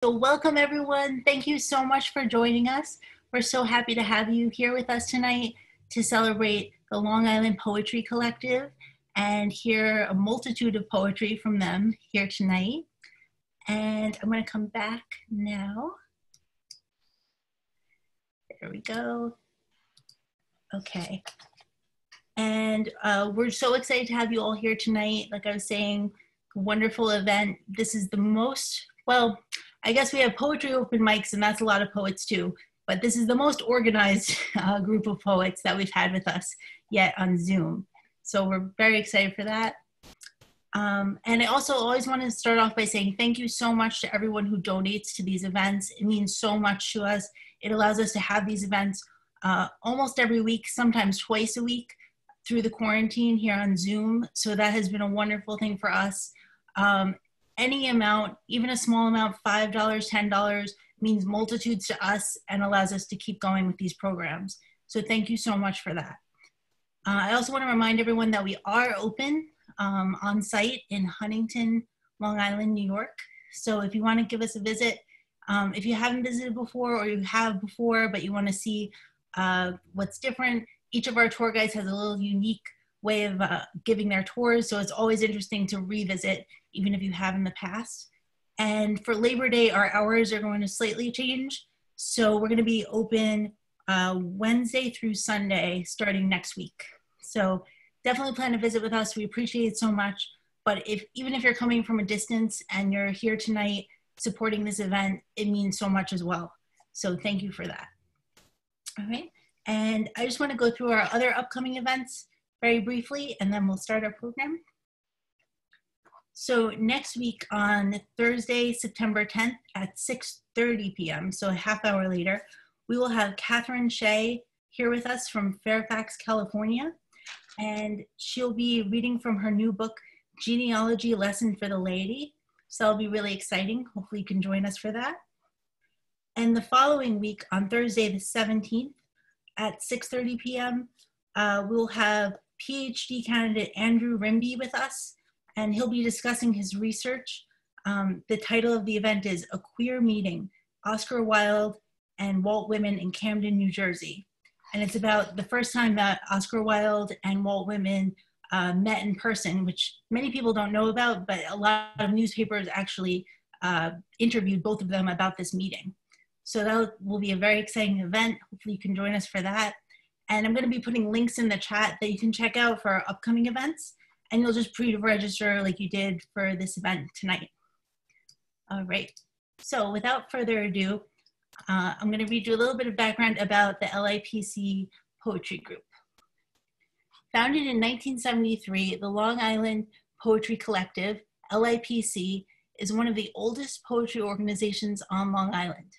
So welcome everyone. Thank you so much for joining us. We're so happy to have you here with us tonight to celebrate the Long Island Poetry Collective and hear a multitude of poetry from them here tonight. And I'm going to come back now. There we go. Okay. And we're so excited to have you all here tonight. Like I was saying, wonderful event. This is the most, well, I guess we have poetry open mics, and that's a lot of poets too, but this is the most organized group of poets that we've had with us yet on Zoom. So we're very excited for that. And I also always want to start off by saying thank you so much to everyone who donates to these events. It means so much to us. It allows us to have these events almost every week, sometimes twice a week through the quarantine here on Zoom. So that has been a wonderful thing for us. Any amount, even a small amount, $5, $10, means multitudes to us and allows us to keep going with these programs. So thank you so much for that. I also want to remind everyone that we are open on site in Huntington, Long Island, New York. So if you want to give us a visit, if you haven't visited before or you have before, but you want to see what's different, each of our tour guides has a little unique way of giving their tours. So it's always interesting to revisit, even if you have in the past. And for Labor Day, our hours are going to slightly change. So we're going to be open Wednesday through Sunday starting next week. So definitely plan to visit with us. We appreciate it so much. But even if you're coming from a distance and you're here tonight supporting this event, it means so much as well. So thank you for that. All right. And I just want to go through our other upcoming events very briefly, and then we'll start our program. So next week on Thursday, September 10th at 6:30 p.m., so a half hour later, we will have Catherine Shea here with us from Fairfax, California, and she'll be reading from her new book, Genealogy Lesson for the Laity. So that'll be really exciting. Hopefully you can join us for that. And the following week on Thursday, the 17th at 6:30 p.m., we'll have PhD candidate Andrew Rimby with us, and he'll be discussing his research. The title of the event is A Queer Meeting, Oscar Wilde and Walt Whitman in Camden, New Jersey. And it's about the first time that Oscar Wilde and Walt Whitman met in person, which many people don't know about, but a lot of newspapers actually interviewed both of them about this meeting. So that will be a very exciting event. Hopefully you can join us for that. And I'm going to be putting links in the chat that you can check out for our upcoming events. And you'll just pre-register like you did for this event tonight. All right. So without further ado, I'm going to read you a little bit of background about the LIPC Poetry Group. Founded in 1973, the Long Island Poetry Collective, LIPC, is one of the oldest poetry organizations on Long Island.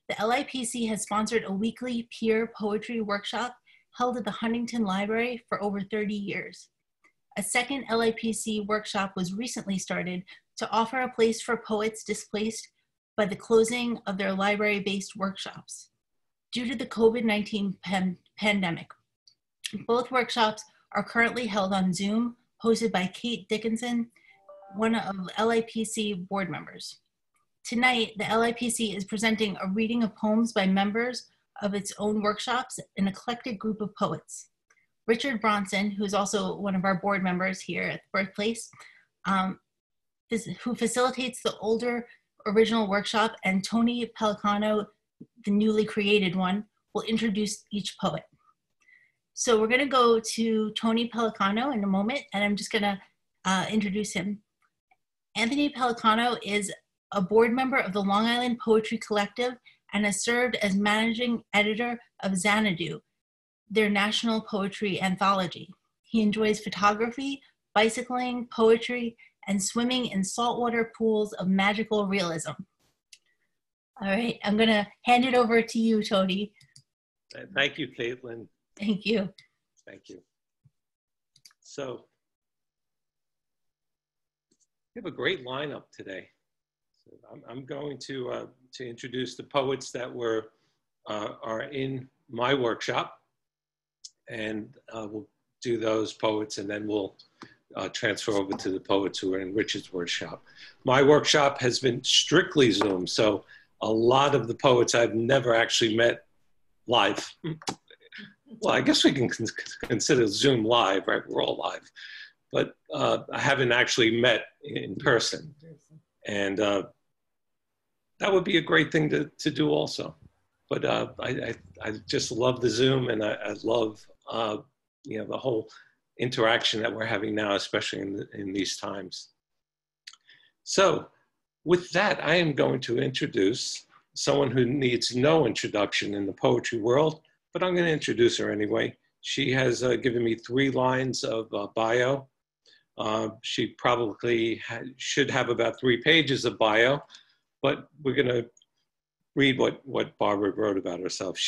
The LIPC has sponsored a weekly peer poetry workshop held at the Huntington Library for over 30 years. A second LIPC workshop was recently started to offer a place for poets displaced by the closing of their library-based workshops. Due to the COVID-19 pandemic, both workshops are currently held on Zoom, hosted by Kate Dickinson, one of LIPC board members. Tonight, the LIPC is presenting a reading of poems by members of its own workshops, an eclectic group of poets. Richard Bronson, who is also one of our board members here at the Birthplace, who facilitates the older original workshop, and Tonia Policano, the newly created one, will introduce each poet. So we're going to go to Tony Policano in a moment, and I'm just going to introduce him. Anthony Policano is a board member of the Long Island Poetry Collective and has served as managing editor of Xanadu, their national poetry anthology. He enjoys photography, bicycling, poetry, and swimming in saltwater pools of magical realism. All right, I'm gonna hand it over to you, Tony. Thank you, Caitlin. Thank you. Thank you. So, we have a great lineup today. So I'm going to introduce the poets that are in my workshop, and we'll do those poets, and then we'll transfer over to the poets who are in Richard's workshop. My workshop has been strictly Zoom, so a lot of the poets I've never actually met live. Well, I guess we can consider Zoom live, right? We're all live. But I haven't actually met in person. And that would be a great thing to do also. But I just love the Zoom, and I love you know, the whole interaction that we're having now, especially in these times. So with that, I am going to introduce someone who needs no introduction in the poetry world, but I'm going to introduce her anyway. She has given me 3 lines of bio. She probably should have about 3 pages of bio, but we're going to read what Barbara wrote about herself.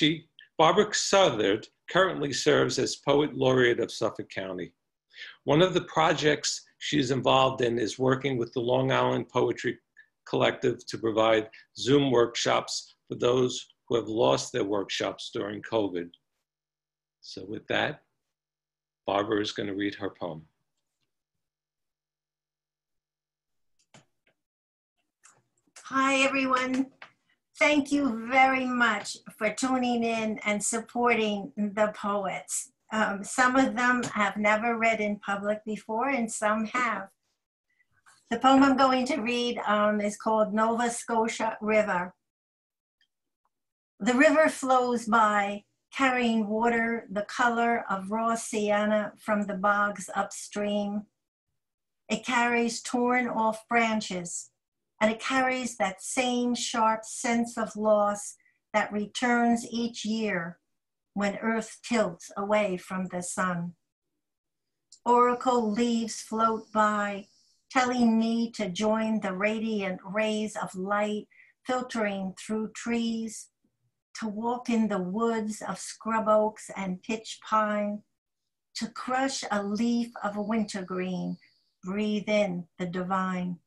Barbara Southard currently serves as Poet Laureate of Suffolk County. One of the projects she's involved in is working with the Long Island Poetry Collective to provide Zoom workshops for those who have lost their workshops during COVID. So with that, Barbara is going to read her poem. Hi, everyone. Thank you very much for tuning in and supporting the poets. Some of them have never read in public before, and some have. The poem I'm going to read is called Nova Scotia River. The river flows by, carrying water the color of raw sienna from the bogs upstream. It carries torn off branches, and it carries that same sharp sense of loss that returns each year when Earth tilts away from the sun. Oracle leaves float by, telling me to join the radiant rays of light filtering through trees, to walk in the woods of scrub oaks and pitch pine, to crush a leaf of wintergreen, breathe in the divine,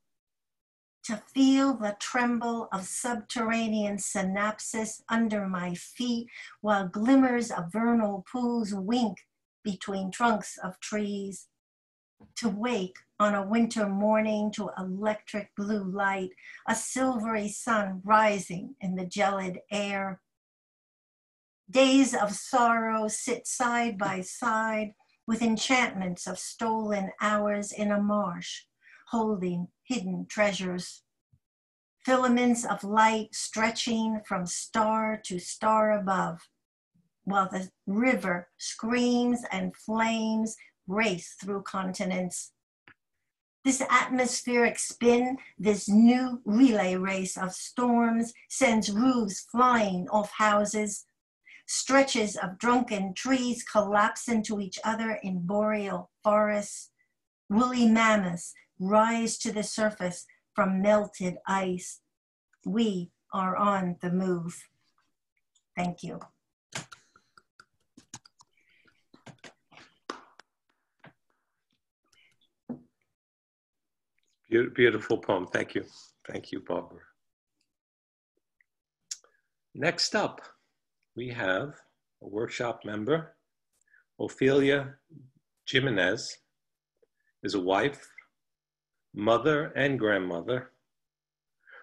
to feel the tremble of subterranean synapses under my feet while glimmers of vernal pools wink between trunks of trees, to wake on a winter morning to electric blue light, a silvery sun rising in the gelid air. Days of sorrow sit side by side with enchantments of stolen hours in a marsh, holding hidden treasures. Filaments of light stretching from star to star above, while the river screams and flames race through continents. This atmospheric spin, this new relay race of storms sends roofs flying off houses. Stretches of drunken trees collapse into each other in boreal forests. Woolly mammoths rise to the surface from melted ice. We are on the move. Thank you. Beautiful poem. Thank you. Thank you, Barbara. Next up, we have a workshop member. Ophelia Jiminez is a wife, mother, and grandmother.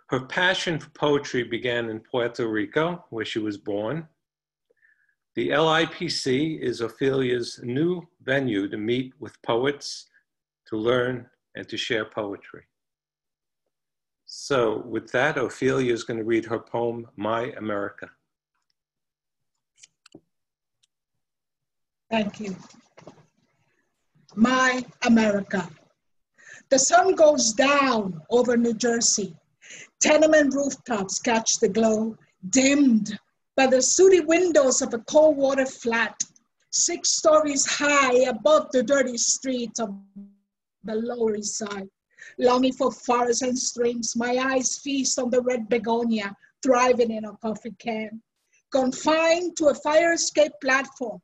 Her passion for poetry began in Puerto Rico, where she was born. The LIPC is Ophelia's new venue to meet with poets, to learn, and to share poetry. So with that, Ophelia is going to read her poem, My America. Thank you. My America. The sun goes down over New Jersey. Tenement rooftops catch the glow, dimmed by the sooty windows of a cold water flat, 6 stories high above the dirty streets of the Lower East Side. Longing for forests and streams, my eyes feast on the red begonia thriving in a coffee can. Confined to a fire escape platform,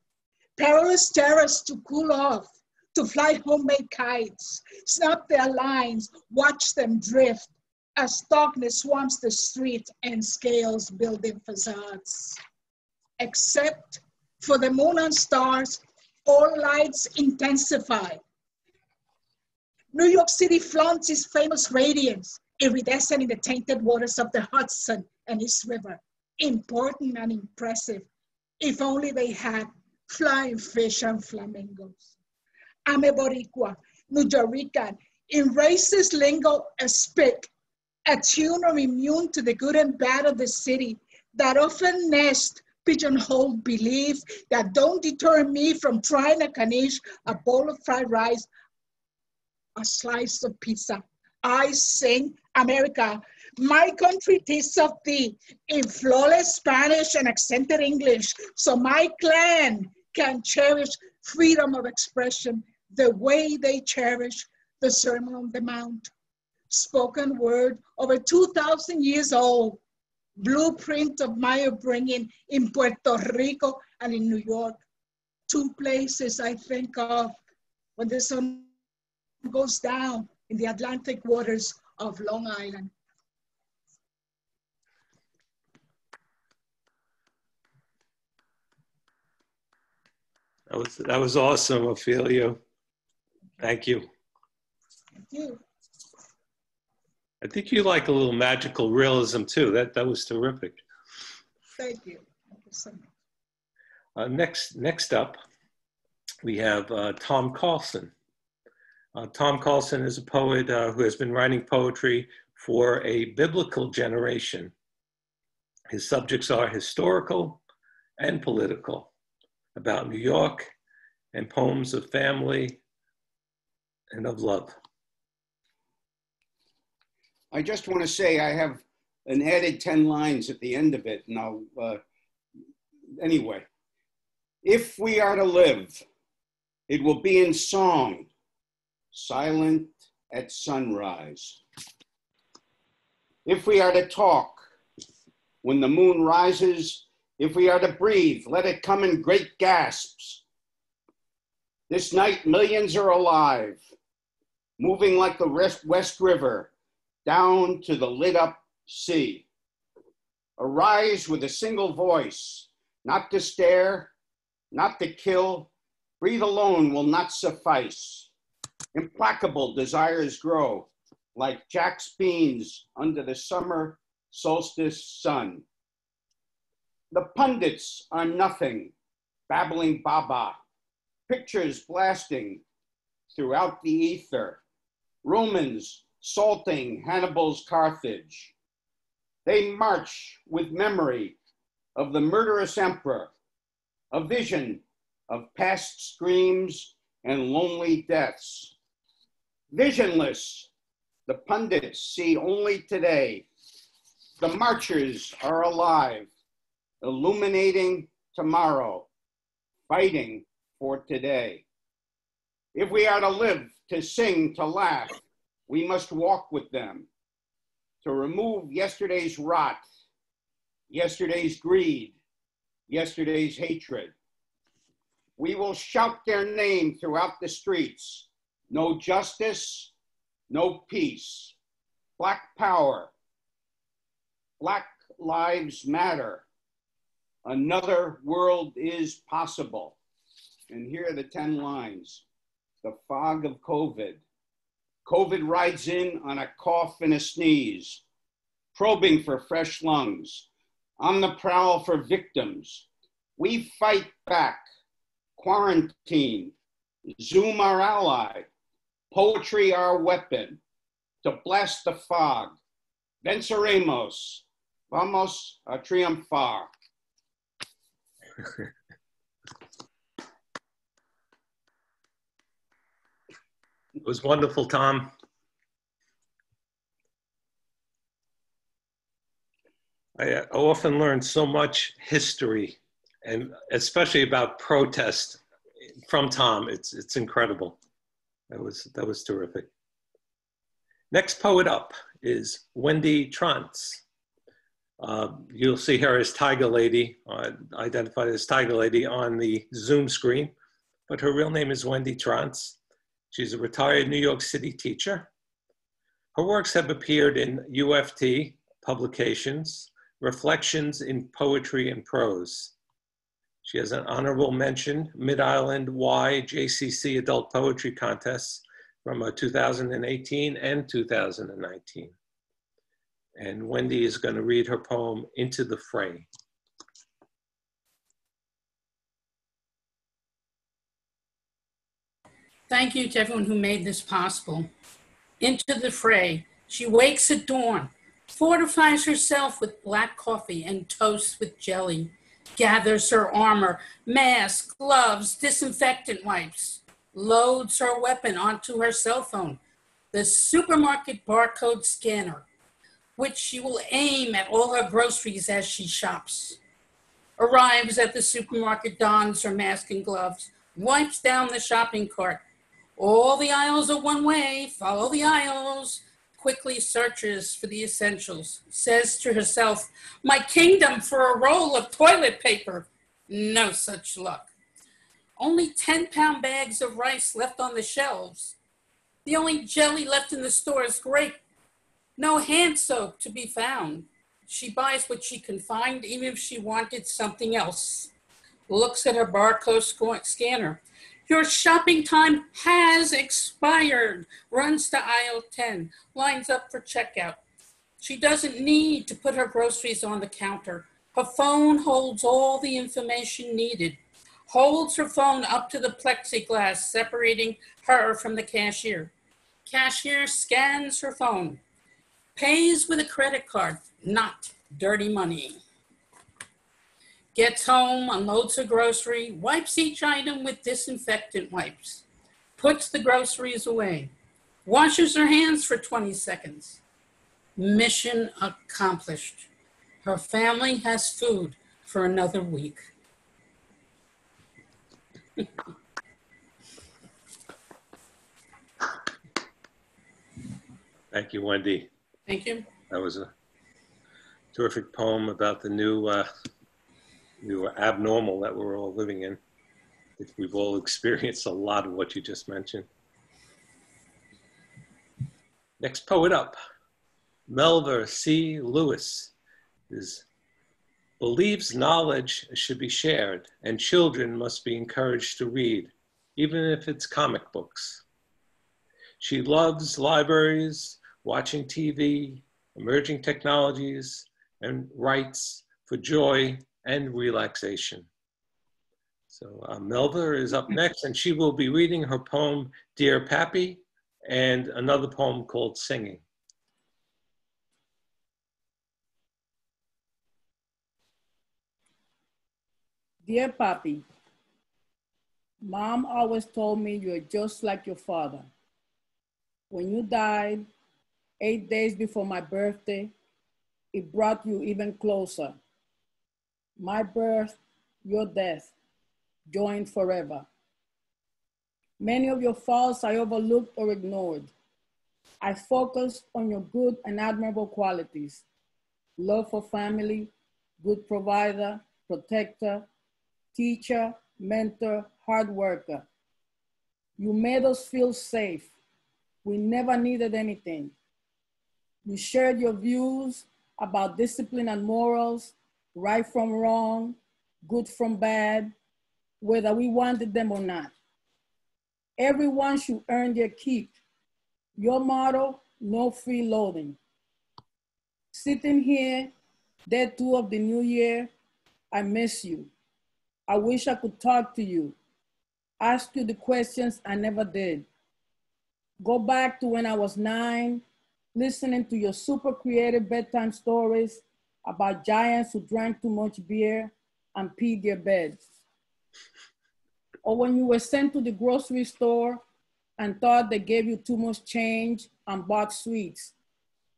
perilous terrace to cool off, to fly homemade kites, snap their lines, watch them drift as darkness swarms the street and scales building facades. Except for the moon and stars, all lights intensify. New York City flaunts its famous radiance, iridescent in the tainted waters of the Hudson and its river. Important and impressive. If only they had flying fish and flamingos. I'm a Boricua, New Yorican, in racist lingo, a speak, attuned or immune to the good and bad of the city, that often nest pigeonhole beliefs that don't deter me from trying a caniche, a bowl of fried rice, a slice of pizza. I sing America, my country tastes of thee, in flawless Spanish and accented English, so my clan can cherish freedom of expression the way they cherish the Sermon on the Mount. Spoken word over 2,000 years old, blueprint of my upbringing in Puerto Rico and in New York. Two places I think of when the sun goes down in the Atlantic waters of Long Island. That was awesome, Ophelia. Thank you. Thank you. I think you like a little magical realism too. That was terrific. Thank you. Thank you so much. Next up, we have Tom Karlson. Tom Karlson is a poet who has been writing poetry for a biblical generation. His subjects are historical and political, about New York, and poems of family and of love. I just want to say I have an added 10 lines at the end of it, and I'll, anyway. If we are to live, it will be in song, silent at sunrise. If we are to talk, when the moon rises, if we are to breathe, let it come in great gasps. This night, millions are alive, moving like the West River, down to the lit up sea. Arise with a single voice, not to stare, not to kill, breathe alone will not suffice. Implacable desires grow like Jack's beans under the summer solstice sun. The pundits are nothing, babbling baba, pictures blasting throughout the ether, Romans salting Hannibal's Carthage. They march with memory of the murderous emperor, a vision of past screams and lonely deaths. Visionless, the pundits see only today. The marchers are alive, illuminating tomorrow, fighting for today. If we are to live, to sing, to laugh, we must walk with them, to remove yesterday's rot, yesterday's greed, yesterday's hatred. We will shout their name throughout the streets. No justice, no peace. Black power, Black lives matter. Another world is possible. And here are the 10 lines. The fog of COVID. COVID rides in on a cough and a sneeze, probing for fresh lungs, on the prowl for victims. We fight back, quarantine, Zoom our ally, poetry our weapon, to blast the fog. Venceremos, vamos a triunfar. It was wonderful, Tom. I often learn so much history, and especially about protest from Tom. It's incredible. That was terrific. Next poet up is Wendy Tronce. You'll see her as Tiger Lady, identified as Tiger Lady on the Zoom screen, but her real name is Wendy Tronce. She's a retired New York City teacher. Her works have appeared in UFT publications, Reflections in Poetry and Prose. She has an honorable mention, Mid-Island Y JCC Adult Poetry Contests from 2018 and 2019. And Wendy is going to read her poem, Into the Fray. Thank you to everyone who made this possible. Into the fray, she wakes at dawn, fortifies herself with black coffee and toast with jelly, gathers her armor, mask, gloves, disinfectant wipes, loads her weapon onto her cell phone, the supermarket barcode scanner, which she will aim at all her groceries as she shops. Arrives at the supermarket, dons her mask and gloves, wipes down the shopping cart. All the aisles are one way, follow the aisles. Quickly searches for the essentials, says to herself, my kingdom for a roll of toilet paper. No such luck. Only 10-pound bags of rice left on the shelves. The only jelly left in the store is grape. No hand soap to be found. She buys what she can find, even if she wanted something else. Looks at her barcode scanner. Your shopping time has expired. Runs to aisle 10, lines up for checkout. She doesn't need to put her groceries on the counter. Her phone holds all the information needed. Holds her phone up to the plexiglass, separating her from the cashier. Cashier scans her phone. Pays with a credit card, not dirty money. Gets home, unloads her grocery, wipes each item with disinfectant wipes, puts the groceries away, washes her hands for 20 seconds. Mission accomplished. Her family has food for another week. Thank you, Wendy. Thank you. That was a terrific poem about the new abnormal that we're all living in. We've all experienced a lot of what you just mentioned. Next poet up, Melba C Lewis, believes knowledge should be shared and children must be encouraged to read, even if it's comic books. She loves libraries, watching TV, emerging technologies, and writes for joy and relaxation. So Melva is up next, and she will be reading her poem, Dear Pappy, and another poem called Singing. Dear Pappy, Mom always told me you're just like your father. When you died, 8 days before my birthday, it brought you even closer. My birth, your death, joined forever. Many of your faults I overlooked or ignored. I focused on your good and admirable qualities: love for family, good provider, protector, teacher, mentor, hard worker. You made us feel safe. We never needed anything. You shared your views about discipline and morals, right from wrong, good from bad, whether we wanted them or not. Everyone should earn their keep. Your motto, no freeloading. Sitting here, day 2 of the new year, I miss you. I wish I could talk to you, ask you the questions I never did. Go back to when I was 9, listening to your super creative bedtime stories about giants who drank too much beer and peed their beds. Or when you were sent to the grocery store and thought they gave you too much change and bought sweets.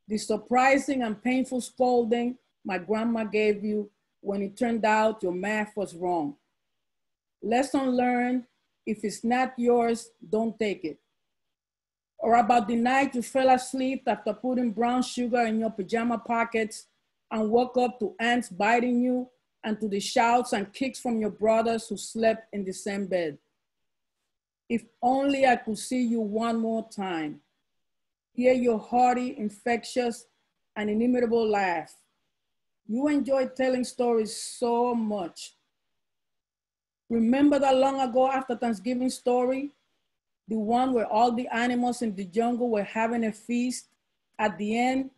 The surprising and painful scolding my grandma gave you when it turned out your math was wrong. Lesson learned: if it's not yours, don't take it. Or about the night you fell asleep after putting brown sugar in your pajama pockets and woke up to ants biting you and to the shouts and kicks from your brothers who slept in the same bed. If only I could see you one more time, hear your hearty, infectious, and inimitable laugh. You enjoy telling stories so much. Remember that long ago after Thanksgiving story? the one where all the animals in the jungle were having a feast. At the end,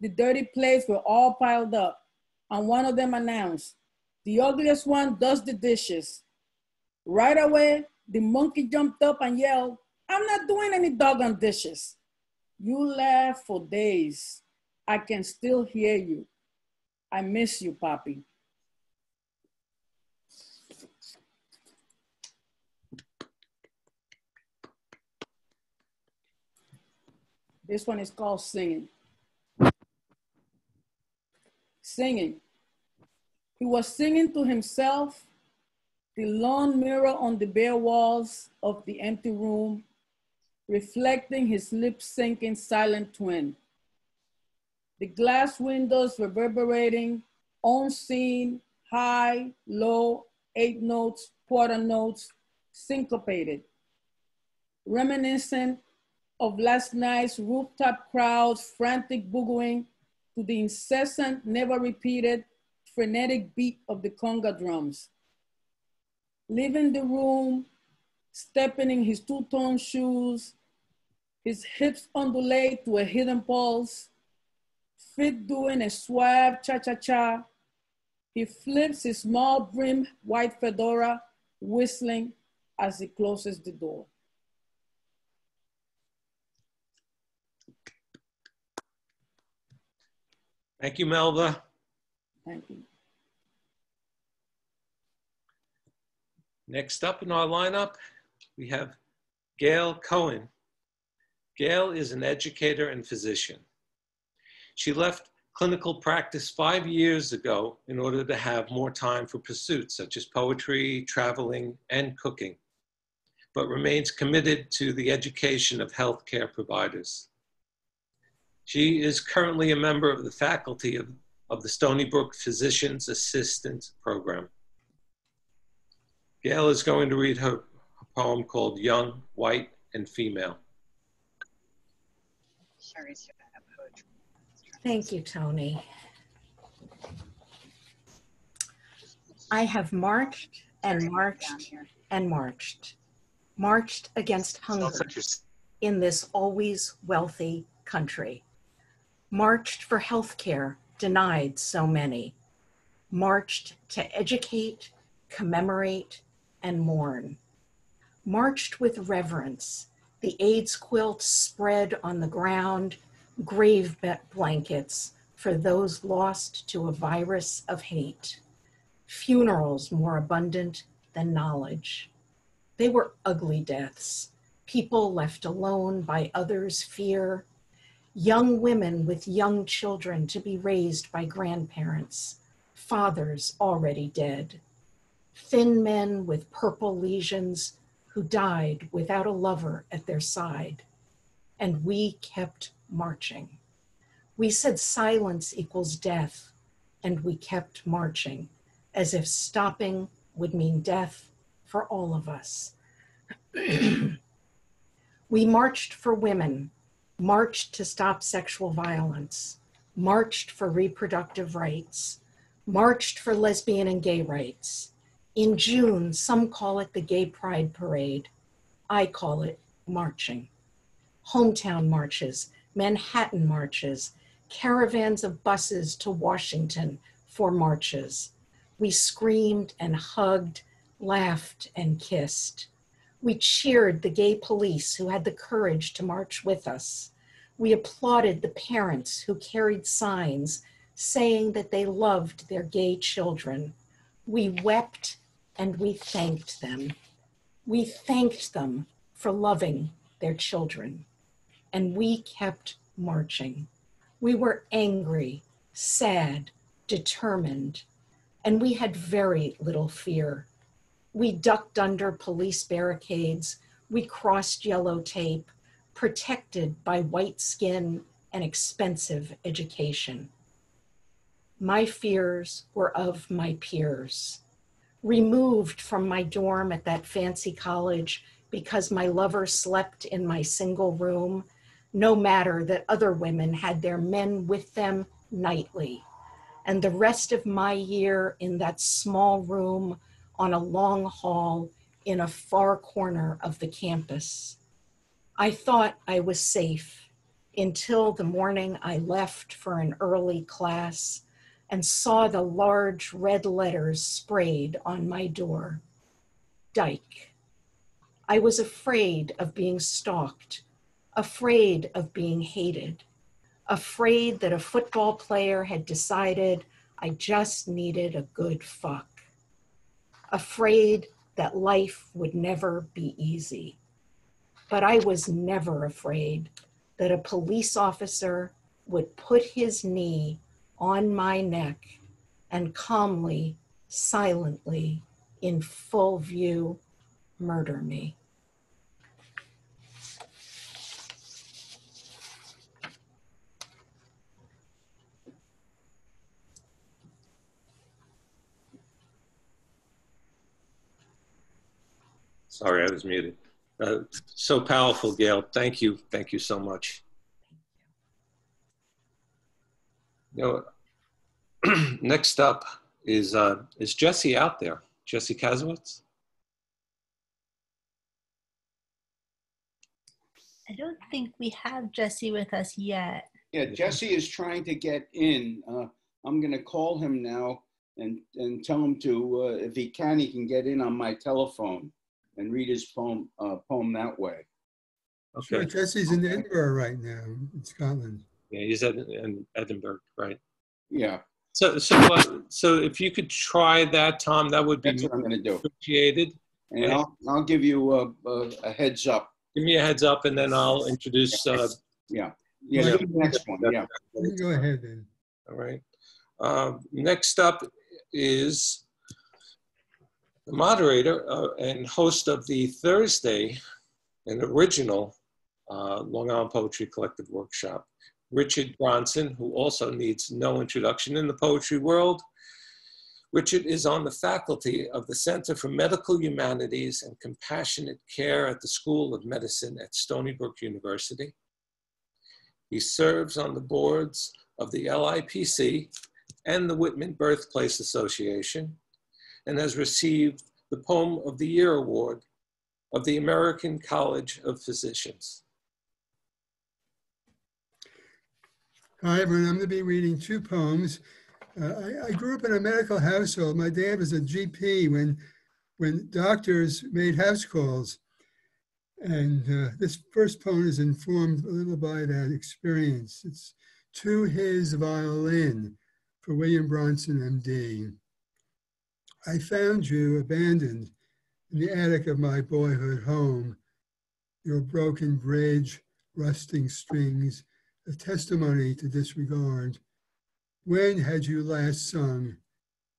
the dirty plates were all piled up, and one of them announced, "The ugliest one does the dishes." Right away, the monkey jumped up and yelled, "I'm not doing any doggone dishes." You laughed for days. I can still hear you. I miss you, Papi. This one is called Singing. Singing. He was singing to himself, the lone mirror on the bare walls of the empty room, reflecting his lip-syncing silent twin. The glass windows reverberating, unseen, high, low, 8 notes, quarter notes, syncopated, reminiscent of last night's rooftop crowds frantic boogieing to the incessant, never repeated, frenetic beat of the conga drums. Leaving the room, stepping in his two-tone shoes, his hips undulate to a hidden pulse, fit doing a suave cha-cha-cha. He flips his small brim white fedora, whistling as he closes the door. Thank you, Melva. Thank you. Next up in our lineup, we have Gail Cohen. Gail is an educator and physician. She left clinical practice 5 years ago in order to have more time for pursuits such as poetry, traveling, and cooking, but remains committed to the education of healthcare providers. She is currently a member of the faculty of the Stony Brook Physician's Assistant Program. Gail is going to read her poem called Young, White, and Female. Thank you, Tony. I have marched and marched and marched, marched against hunger in this always wealthy country, marched for healthcare denied so many, marched to educate, commemorate, and mourn, marched with reverence, the AIDS quilt spread on the ground, grave blankets for those lost to a virus of hate, funerals more abundant than knowledge. They were ugly deaths, people left alone by others' fear, young women with young children to be raised by grandparents, fathers already dead, thin men with purple lesions who died without a lover at their side. And we kept marching. We said silence equals death, and we kept marching, as if stopping would mean death for all of us. We marched for women, marched to stop sexual violence, marched for reproductive rights, marched for lesbian and gay rights. In June, some call it the Gay Pride Parade. I call it marching. Hometown marches, Manhattan marches, caravans of buses to Washington for marches. We screamed and hugged, laughed and kissed. We cheered the gay police who had the courage to march with us. We applauded the parents who carried signs saying that they loved their gay children. We wept and we thanked them. We thanked them for loving their children. And we kept marching. We were angry, sad, determined, and we had very little fear. We ducked under police barricades. We crossed yellow tape, protected by white skin and expensive education. My fears were of my peers, removed from my dorm at that fancy college because my lover slept in my single room, no matter that other women had their men with them nightly. And the rest of my year in that small room on a long hall in a far corner of the campus. I thought I was safe until the morning I left for an early class and saw the large red letters sprayed on my door. Dyke. I was afraid of being stalked, afraid of being hated, afraid that a football player had decided I just needed a good fuck, afraid that life would never be easy. But I was never afraid that a police officer would put his knee on my neck and calmly, silently, in full view, murder me. Sorry, I was muted. So powerful, Gail. Thank you. Thank you so much. You know, next up is Jesse out there? Jesse Kasowitz? I don't think we have Jesse with us yet. Yeah, Jesse is trying to get in. I'm going to call him now and tell him to, if he can get in on my telephone and read his poem that way. Okay. Sure, Jesse's in Edinburgh right now, in Scotland. Yeah, he's in Edinburgh, right? Yeah. So if you could try that, Tom, that would be That's what I'm going to do. appreciated. And I'll give you a heads up. Give me a heads up, and then I'll introduce. Yeah, the next one. Yeah. Go ahead then. All right. Next up is the moderator and host of the Thursday and original Long Island Poetry Collective Workshop, Richard Bronson, who also needs no introduction in the poetry world. Richard is on the faculty of the Center for Medical Humanities and Compassionate Care at the School of Medicine at Stony Brook University. He serves on the boards of the LIPC and the Whitman Birthplace Association, and has received the Poem of the Year Award of the American College of Physicians. Hi, everyone. I'm going to be reading two poems. I grew up in a medical household. My dad was a GP when doctors made house calls. And this first poem is informed a little by that experience. It's To His Violin for William Bronson, MD. I found you abandoned in the attic of my boyhood home, your broken bridge, rusting strings, a testimony to disregard. When had you last sung,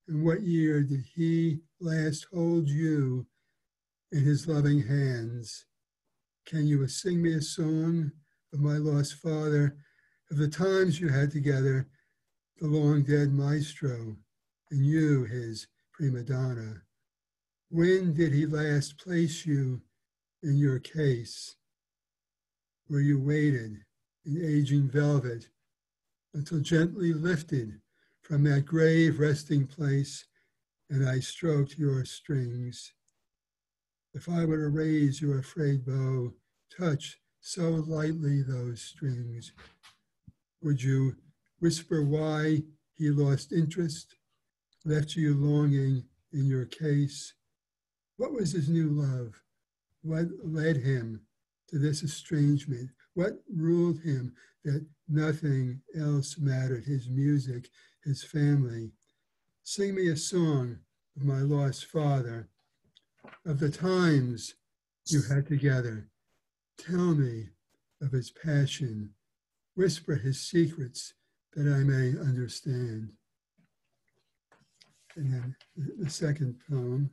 and what year did he last hold you in his loving hands? Can you sing me a song of my lost father, of the times you had together, the long dead maestro, and you, his prima donna? When did he last place you in your case, where you waited in aging velvet until gently lifted from that grave resting place, and I stroked your strings? If I were to raise your frayed bow, touch so lightly those strings, would you whisper why he lost interest, left you longing in your case? What was his new love? What led him to this estrangement? What ruled him that nothing else mattered? His music, his family. Sing me a song of my lost father, of the times you had together. Tell me of his passion. Whisper his secrets that I may understand. And then the second poem.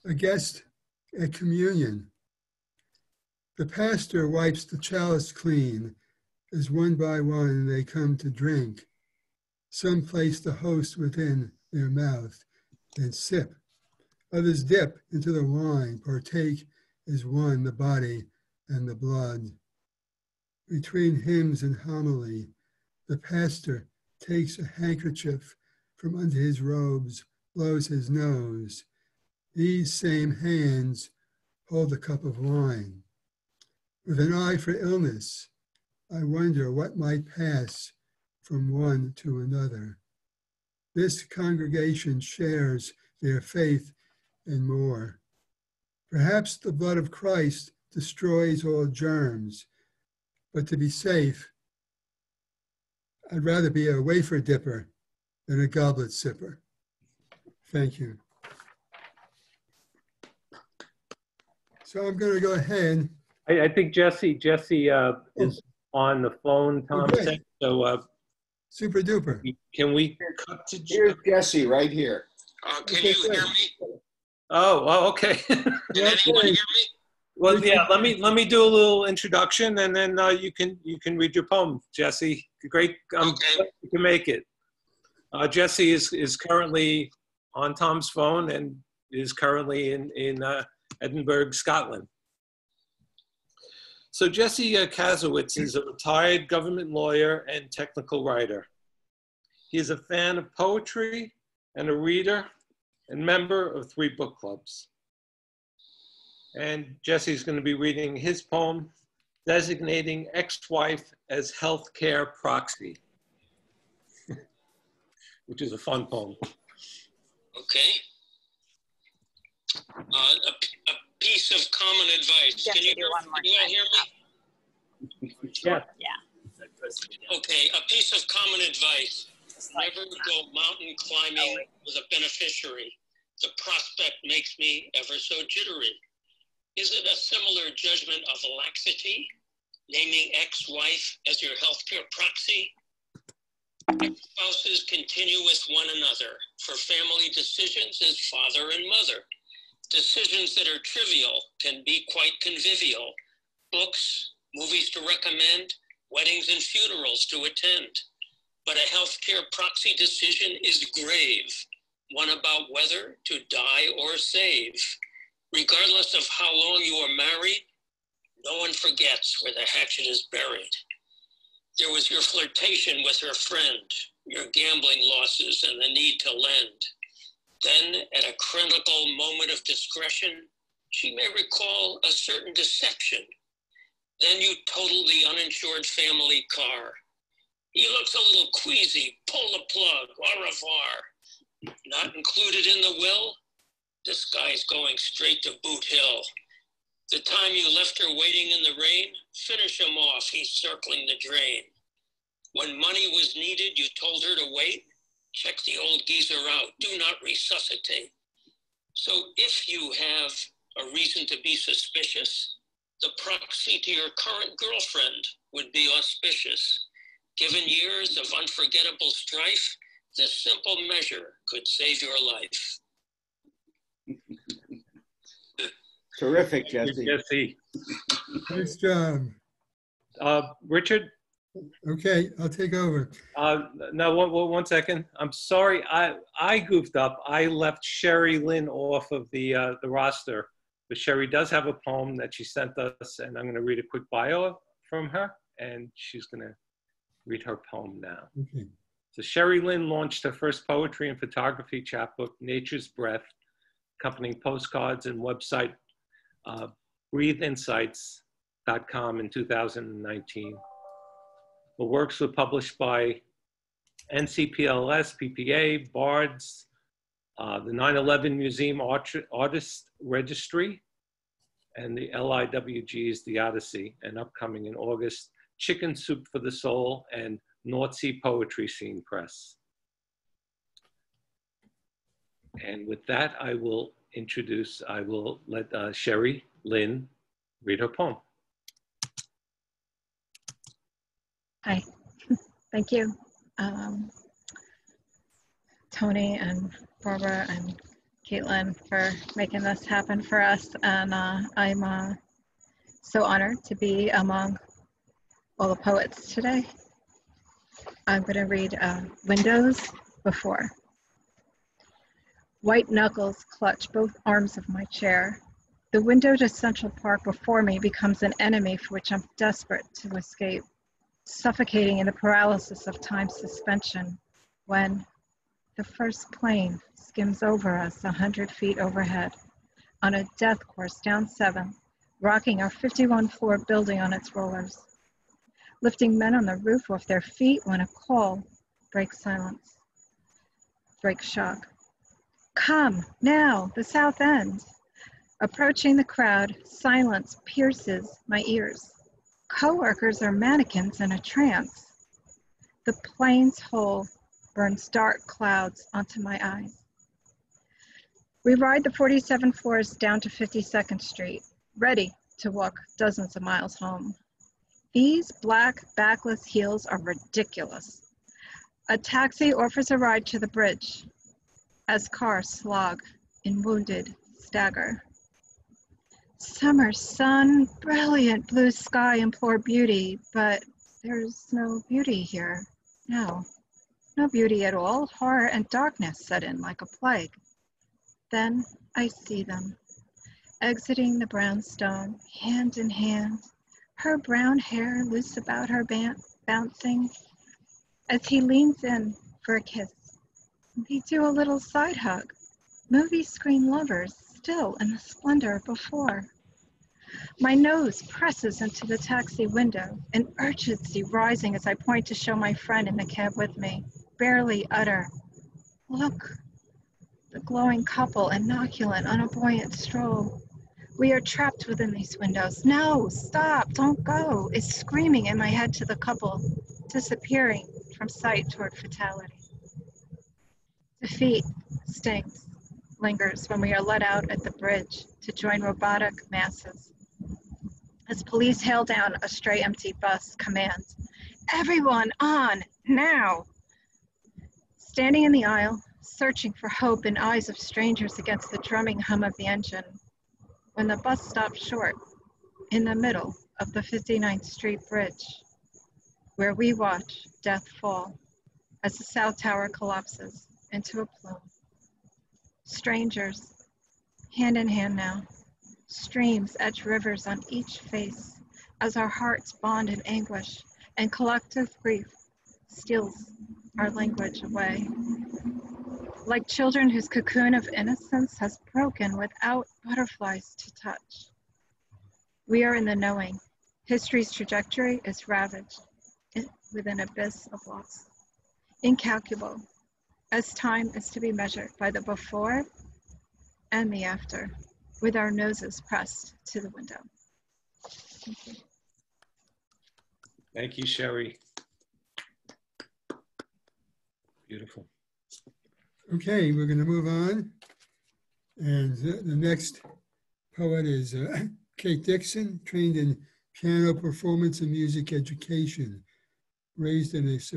A guest at communion. The pastor wipes the chalice clean as one by one they come to drink. Some place the host within their mouth, then sip. Others dip into the wine, partake as one the body and the blood. Between hymns and homily, the pastor takes a handkerchief from under his robes, blows his nose. These same hands hold a cup of wine. With an eye for illness, I wonder what might pass from one to another. This congregation shares their faith and more. Perhaps the blood of Christ destroys all germs, but to be safe, I'd rather be a wafer dipper than a goblet sipper. Thank you. So I'm going to go ahead. I think Jesse is on the phone, Tom. Okay. So Super duper. can we cut to Here's Jesse right here. Can you hear me? Oh, okay. Can anyone hear me? Well, yeah. Let me do a little introduction, and then you can read your poem, Jesse. Great. I'm glad you can make it. Jesse is currently on Tom's phone and is currently in Edinburgh, Scotland. So Jesse Kasowitz is a retired government lawyer and technical writer. He is a fan of poetry and a reader and member of 3 book clubs. And Jesse's going to be reading his poem, Designating Ex-Wife as Healthcare Proxy, which is a fun poem. Okay. A piece of common advice. Can you all hear me? Yeah. Okay, a piece of common advice. Never go mountain climbing with a beneficiary. The prospect makes me ever so jittery. Is it a similar judgment of laxity? Naming ex-wife as your healthcare proxy? Spouses continue with one another for family decisions as father and mother. Decisions that are trivial can be quite convivial. Books, movies to recommend, weddings and funerals to attend. But a healthcare proxy decision is grave, one about whether to die or save. Regardless of how long you are married, no one forgets where the hatchet is buried. There was your flirtation with her friend, your gambling losses and the need to lend. Then, at a critical moment of discretion, she may recall a certain deception. Then you total the uninsured family car. He looks a little queasy, pull the plug, au revoir. Not included in the will? This guy's going straight to Boot Hill. The time you left her waiting in the rain, finish him off, he's circling the drain. When money was needed, you told her to wait. Check the old geezer out, do not resuscitate. So if you have a reason to be suspicious, the proxy to your current girlfriend would be auspicious. Given years of unforgettable strife, this simple measure could save your life. Terrific, Jesse. Jesse. Nice job. Richard? Okay, I'll take over. No, one second. I'm sorry, I goofed up. I left Sherry Lynn off of the roster, but Sherry does have a poem that she sent us, and I'm going to read a quick bio from her, and she's going to read her poem now. Okay. So Sherry Lynn launched her first poetry and photography chapbook, Nature's Breath, accompanying postcards and website breatheinsights.com in 2019. The works were published by NCPLS, PPA, BARDS, the 9/11 Museum Artist Registry, and the LIWG's The Odyssey, and upcoming in August, Chicken Soup for the Soul and North Sea Poetry Scene Press. And with that, I will let Sherry Lynn read her poem. Hi, thank you, Tony and Barbara and Caitlin for making this happen for us. And I'm so honored to be among all the poets today. I'm going to read Windows Before. White knuckles clutch both arms of my chair. The window to Central Park before me becomes an enemy for which I'm desperate to escape, suffocating in the paralysis of time suspension when the first plane skims over us 100 feet overhead. on a death course down 7th, rocking our 51-floor building on its rollers, lifting men on the roof off their feet when a call breaks silence, breaks shock. Come, now, the South End. Approaching the crowd, silence pierces my ears. Coworkers are mannequins in a trance. The plane's hole burns dark clouds onto my eyes. We ride the 47 floors down to 52nd Street, ready to walk dozens of miles home. These black, backless heels are ridiculous. A taxi offers a ride to the bridge as cars slog in wounded stagger. Summer sun, brilliant blue sky implore beauty, but there's no beauty here. No beauty at all. Horror and darkness set in like a plague. Then I see them, exiting the brownstone, hand in hand, her brown hair loose about her bouncing. As he leans in for a kiss, they do a little side hug, movie screen lovers still in the splendor of before. My nose presses into the taxi window, an urgency rising as I point to show my friend in the cab with me, barely utter, "Look." The glowing couple, inoculant on a buoyant stroll. We are trapped within these windows. No, stop, don't go, is screaming in my head to the couple, disappearing from sight toward fatality. Defeat stings, lingers when we are let out at the bridge to join robotic masses. As police hail down a stray empty bus, commands, "Everyone on, now!" Standing in the aisle, searching for hope in eyes of strangers against the drumming hum of the engine, when the bus stops short in the middle of the 59th Street Bridge, where we watch death fall as the South Tower collapses into a plume. Strangers, hand in hand now, streams etch rivers on each face as our hearts bond in anguish and collective grief steals our language away. Like children whose cocoon of innocence has broken without butterflies to touch. We are in the knowing. History's trajectory is ravaged with an abyss of loss. Incalculable, as time is to be measured by the before and the after, with our noses pressed to the window. Thank you. Thank you, Sherry. Beautiful. Okay, we're going to move on. And the next poet is Kate Dixon, trained in piano performance and music education. Raised in as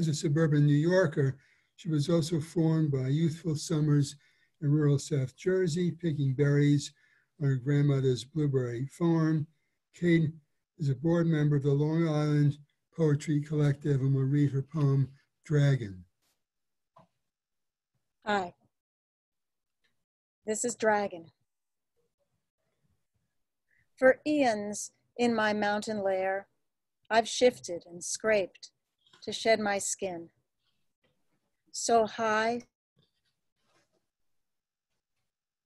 a suburban New Yorker, she was also formed by youthful summers in rural South Jersey, picking berries on her grandmother's blueberry farm. Kate is a board member of the Long Island Poetry Collective and will read her poem, Dragon. Hi, this is Dragon. For eons in my mountain lair, I've shifted and scraped to shed my skin. So high,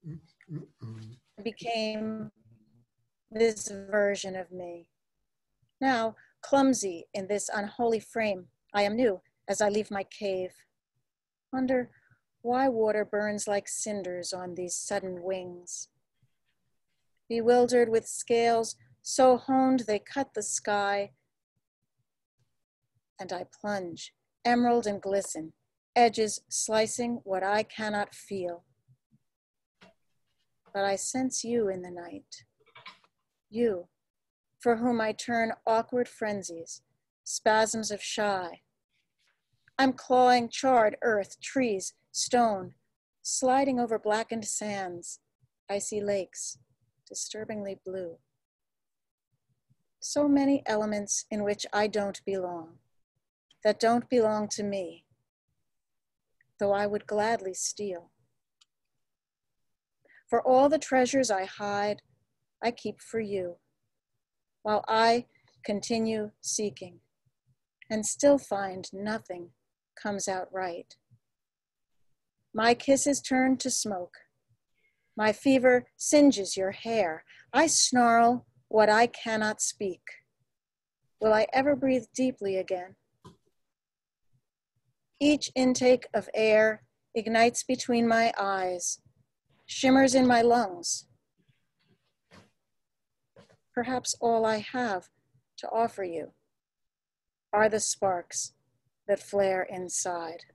I became this version of me. Now, clumsy in this unholy frame, I am new as I leave my cave. Wonder why water burns like cinders on these sudden wings. Bewildered with scales so honed they cut the sky, and I plunge, emerald and glisten, edges slicing what I cannot feel. But I sense you in the night, you, for whom I turn awkward frenzies, spasms of shy. I'm clawing charred earth, trees, stone, sliding over blackened sands, icy lakes, disturbingly blue. So many elements in which I don't belong, that don't belong to me, though I would gladly steal. For all the treasures I hide, I keep for you, while I continue seeking, and still find nothing comes out right. My kisses turn to smoke, My fever singes your hair. I snarl what I cannot speak. Will I ever breathe deeply again? Each intake of air ignites between my eyes, shimmers in my lungs. Perhaps all I have to offer you are the sparks that flare inside.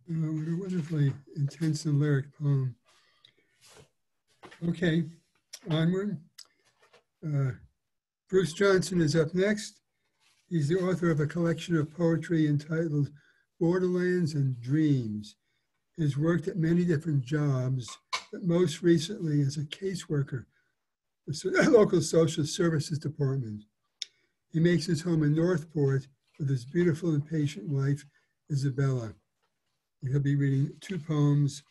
Oh, what a wonderfully intense and lyric poem. Okay, onward. Bruce Johnson is up next. He's the author of a collection of poetry entitled Borderlands and Dreams. He's worked at many different jobs, but most recently as a caseworker for the local social services department. He makes his home in Northport with his beautiful and patient wife, Isabella. He'll be reading two poems,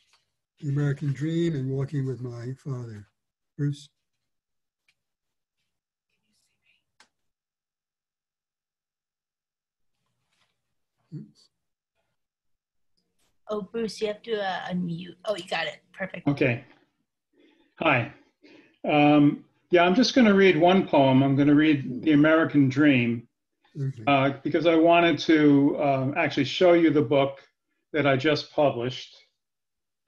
The American Dream and Walking with My Father. Bruce? Oops. Oh, Bruce, you have to unmute. Oh, you got it. Perfect. Okay. Hi. Yeah, I'm just going to read one poem. I'm going to read The American Dream because I wanted to actually show you the book that I just published.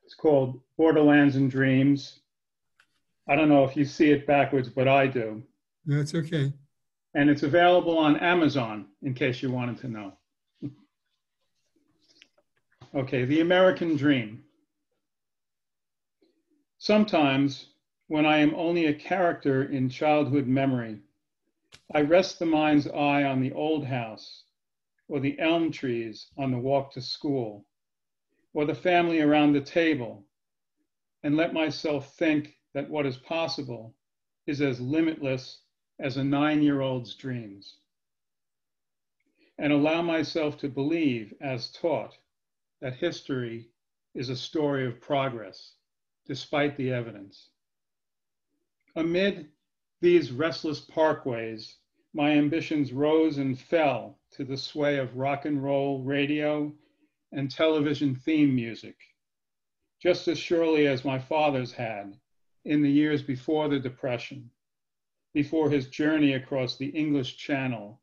It's called Borderlands and Dreams. I don't know if you see it backwards, but I do. That's okay. And it's available on Amazon, in case you wanted to know. Okay, The American Dream. Sometimes, when I am only a character in childhood memory, I rest the mind's eye on the old house, or the elm trees on the walk to school, or the family around the table, and let myself think that what is possible is as limitless as a 9-year-old's dreams, and allow myself to believe, as taught, that history is a story of progress, despite the evidence. Amid these restless parkways, my ambitions rose and fell to the sway of rock and roll radio and television theme music, just as surely as my father's had in the years before the Depression, before his journey across the English Channel,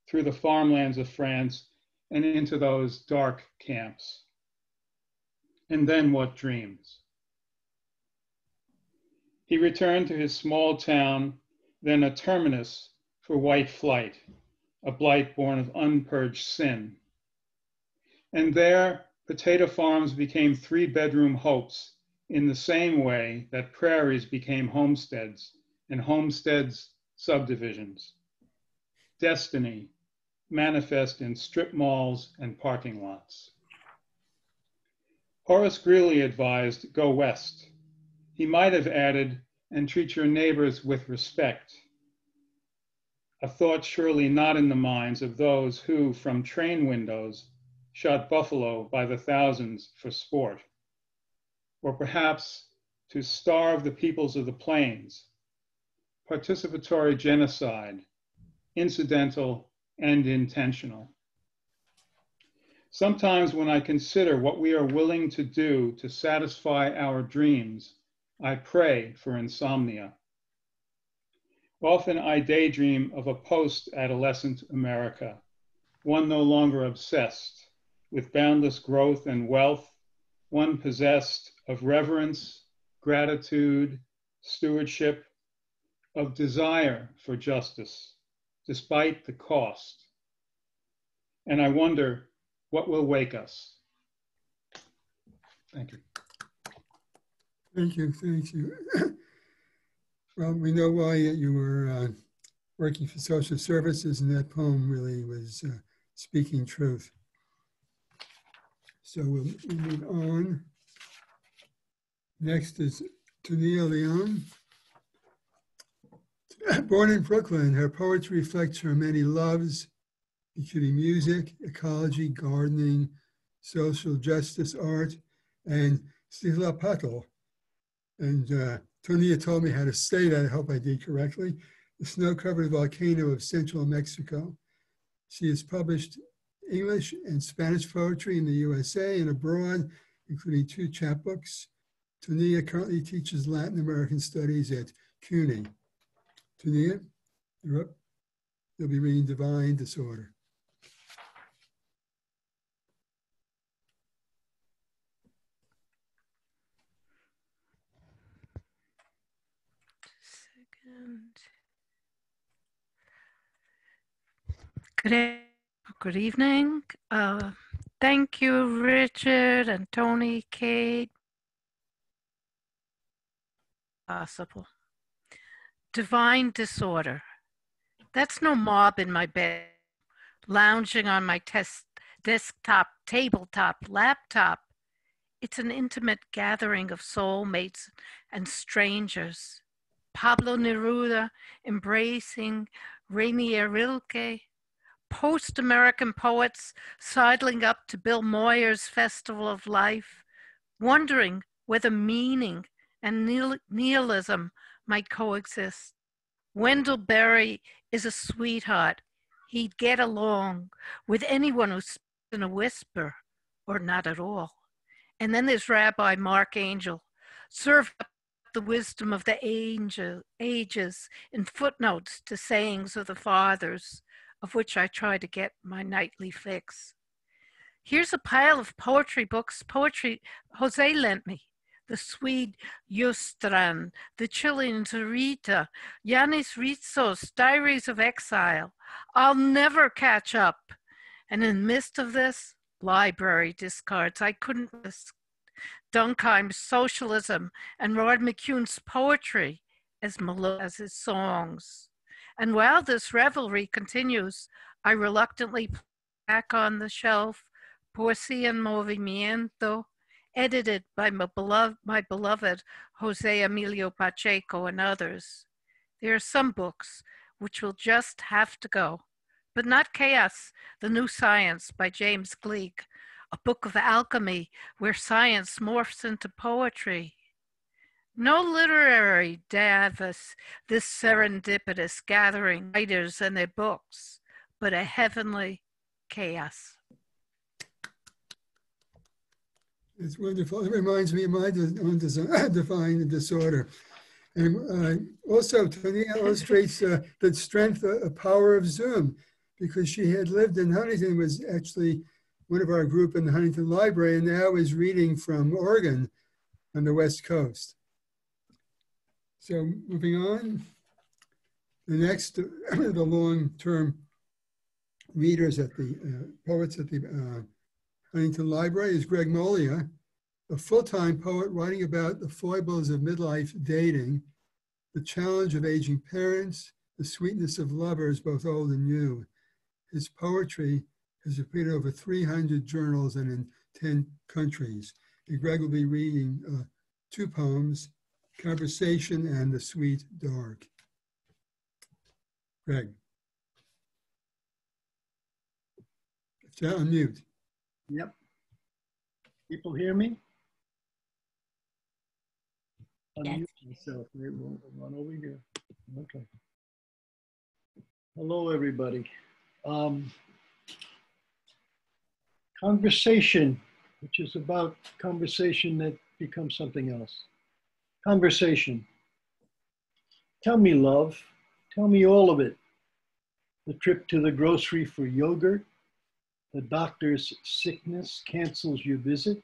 through the farmlands of France and into those dark camps. And then what dreams? He returned to his small town, then a terminus for white flight, a blight born of unpurged sin. And there, potato farms became 3-bedroom hopes in the same way that prairies became homesteads and homesteads subdivisions. Destiny manifest in strip malls and parking lots. Horace Greeley advised, go west. He might have added, and treat your neighbors with respect. A thought surely not in the minds of those who, from train windows, shot buffalo by the thousands for sport. Or perhaps to starve the peoples of the plains. Participatory genocide, incidental and intentional. Sometimes when I consider what we are willing to do to satisfy our dreams, I pray for insomnia. Often I daydream of a post-adolescent America, one no longer obsessed with boundless growth and wealth, one possessed of reverence, gratitude, stewardship, of desire for justice, despite the cost. And I wonder what will wake us. Thank you. Thank you, thank you. Well, we know why you were working for social services, and that poem really was speaking truth. So we'll move on. Next is Tonia Leon. Born in Brooklyn, her poetry reflects her many loves, including music, ecology, gardening, social justice, art, and stila patal. And Tonia told me how to say that. I hope I did correctly. The snow-covered volcano of central Mexico. She has published English and Spanish poetry in the USA and abroad, including 2 chapbooks. Tonia currently teaches Latin American studies at CUNY. Tonia, you're up. You'll be reading Divine Disorder. Good evening. Thank you, Richard and Tony, Kate. Possible. Divine disorder. That's no mob in my bed, lounging on my desktop, tabletop, laptop. It's an intimate gathering of soulmates and strangers. Pablo Neruda embracing Rainier Rilke, post-American poets sidling up to Bill Moyer's Festival of Life, wondering whether meaning and nihilism might coexist. Wendell Berry is a sweetheart. He'd get along with anyone who speaks in a whisper or not at all. And then there's Rabbi Mark Angel, served up the wisdom of the ages in footnotes to sayings of the fathers, of which I try to get my nightly fix. Here's a pile of poetry books, poetry Jose lent me. The Swede Justran, the Chilean Zurita, Yanis Rizzo's Diaries of Exile. I'll never catch up. And in the midst of this, library discards I couldn't risk. Dunkheim's Socialism and Rod McCune's poetry as melodic as his songs. And while this revelry continues, I reluctantly put back on the shelf Poesía en Movimiento, edited by my beloved Jose Emilio Pacheco and others. There are some books which will just have to go, but not Chaos, the New Science by James Gleig, a book of alchemy where science morphs into poetry. No literary Davos, this serendipitous gathering writers and their books, but a heavenly chaos. It's wonderful. It reminds me of my own Divine Disorder. And also, Tonia illustrates the strength, power of Zoom, because she had lived in Huntington, was actually one of our group in the Huntington Library, and now is reading from Oregon on the West Coast. So moving on, the next, the long-term readers at the poets at the Huntington Library is Greg Molia, a full-time poet writing about the foibles of midlife dating, the challenge of aging parents, the sweetness of lovers, both old and new. His poetry has appeared in over 300 journals and in 10 countries. And Greg will be reading 2 poems, Conversation and The Sweet Dark. Greg. Unmute. Yep. People hear me? Unmute myself. Maybe we'll run over here. Okay. Hello, everybody. Conversation, which is about conversation that becomes something else. Conversation. Tell me, love. Tell me all of it. The trip to the grocery for yogurt. The doctor's sickness cancels your visit.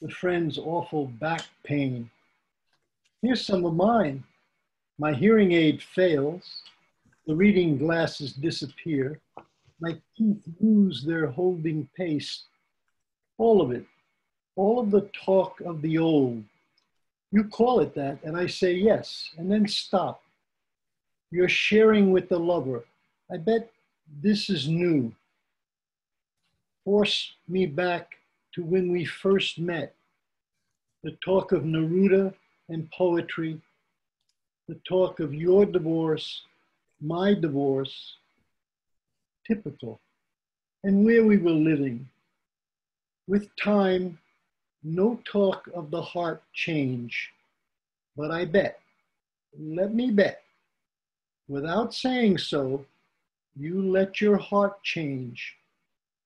The friend's awful back pain. Here's some of mine. My hearing aid fails. The reading glasses disappear. My teeth lose their holding pace. All of it. All of the talk of the old. You call it that, and I say yes, and then stop. You're sharing with the lover. I bet this is new. Force me back to when we first met. The talk of Neruda and poetry. The talk of your divorce, my divorce. Typical. And where we were living. With time, no talk of the heart change. But I bet, let me bet, without saying so, you let your heart change.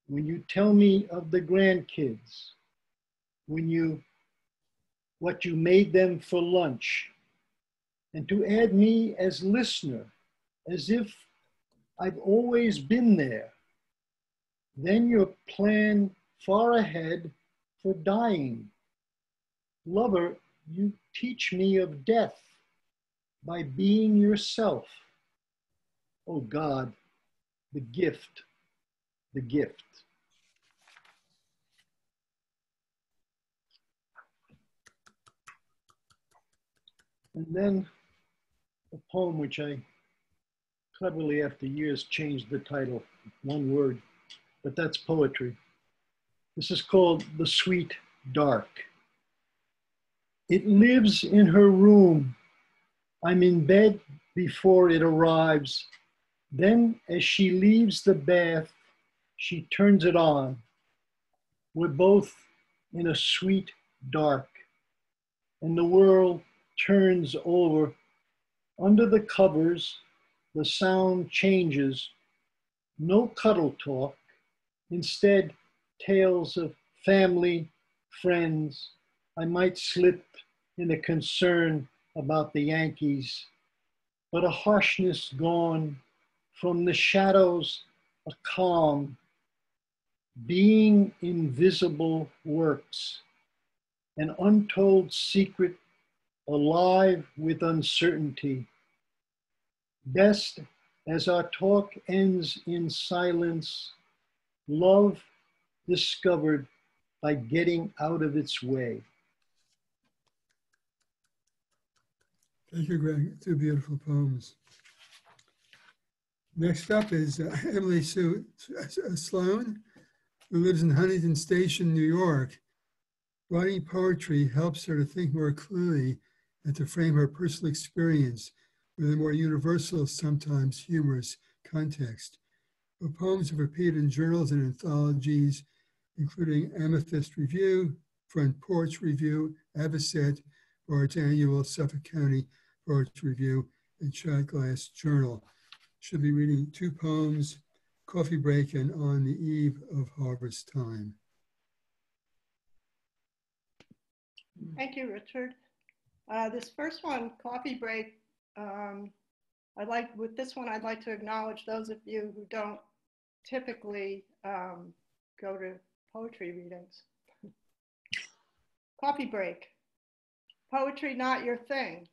when you tell me of the grandkids, what you made them for lunch, and to add me as listener, as if I've always been there. Then your plan far ahead for dying. Lover, you teach me of death by being yourself. Oh God, the gift, the gift. And then a poem which I cleverly after years changed the title, one word, but that's poetry. This is called The Sweet Dark. It lives in her room. I'm in bed before it arrives. Then as she leaves the bath, she turns it on. We're both in a sweet dark, and the world turns over. Under the covers, the sound changes. No cuddle talk. Instead, tales of family, friends. I might slip in a concern about the Yankees, but a harshness gone. From the shadows, a calm. Being invisible works. An untold secret, alive with uncertainty. Best as our talk ends in silence, love discovered by getting out of its way. Thank you, Greg. Two beautiful poems. Next up is Emily Sue Sloane, who lives in Huntington Station, New York. Writing poetry helps her to think more clearly and to frame her personal experience with a more universal, sometimes humorous context. Her poems have appeared in journals and anthologies, including Amethyst Review, Front Porch Review, Avocet, or its annual Suffolk County Poetry Review, and Shot Glass Journal. She'll be reading two poems, Coffee Break and On the Eve of Harvest Time. Thank you, Richard. This first one, Coffee Break, with this one, I'd like to acknowledge those of you who don't typically go to poetry readings. Coffee Break. Poetry not your thing.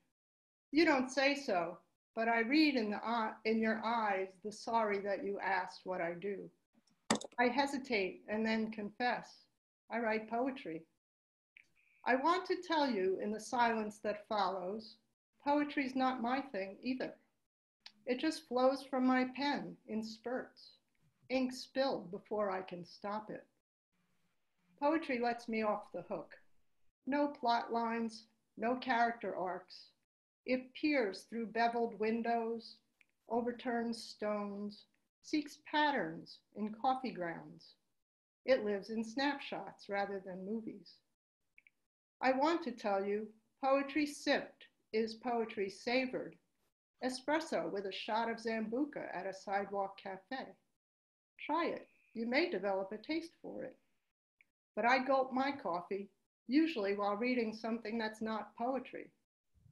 You don't say so, but I read in your eyes the sorry that you asked what I do. I hesitate and then confess. I write poetry. I want to tell you in the silence that follows, poetry's not my thing either. It just flows from my pen in spurts, ink spilled before I can stop it. Poetry lets me off the hook. No plot lines, no character arcs. It peers through beveled windows, overturns stones, seeks patterns in coffee grounds. It lives in snapshots rather than movies. I want to tell you, poetry sipped is poetry savored. Espresso with a shot of Zambuca at a sidewalk cafe. Try it, you may develop a taste for it. But I gulp my coffee, usually while reading something that's not poetry.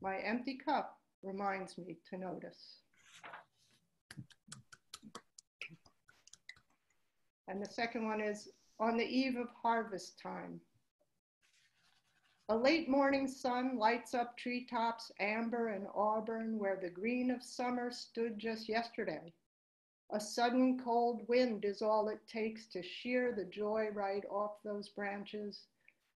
My empty cup reminds me to notice. And the second one is On the Eve of Harvest Time. A late morning sun lights up treetops amber and auburn where the green of summer stood just yesterday. A sudden cold wind is all it takes to shear the joy right off those branches,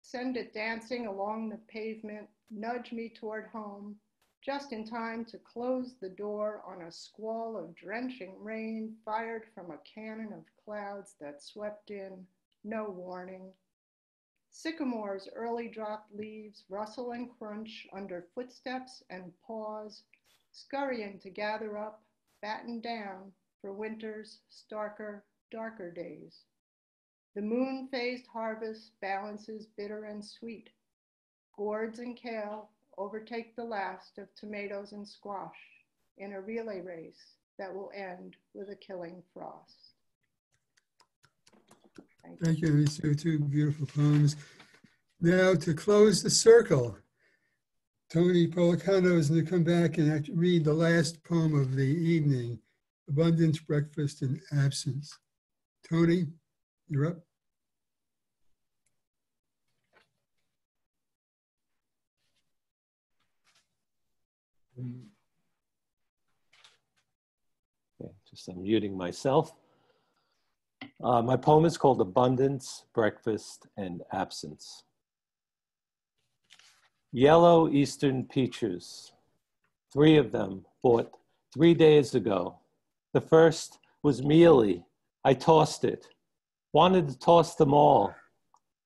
send it dancing along the pavement, nudge me toward home, just in time to close the door on a squall of drenching rain fired from a cannon of clouds that swept in, no warning. Sycamores' early dropped leaves rustle and crunch under footsteps and paws, scurrying to gather up, batten down for winter's starker, darker days. The moon-phased harvest balances bitter and sweet. Gourds and kale overtake the last of tomatoes and squash in a relay race that will end with a killing frost. Thank you, these are two beautiful poems. Now to close the circle, Tony Policano is going to come back and read the last poem of the evening, Abundance, Breakfast, and Absence. Tony, you're up. Okay, just unmuting myself. My poem is called Abundance, Breakfast, and Absence. Yellow Eastern peaches, 3 of them bought 3 days ago. The first was mealy. I tossed it, wanted to toss them all,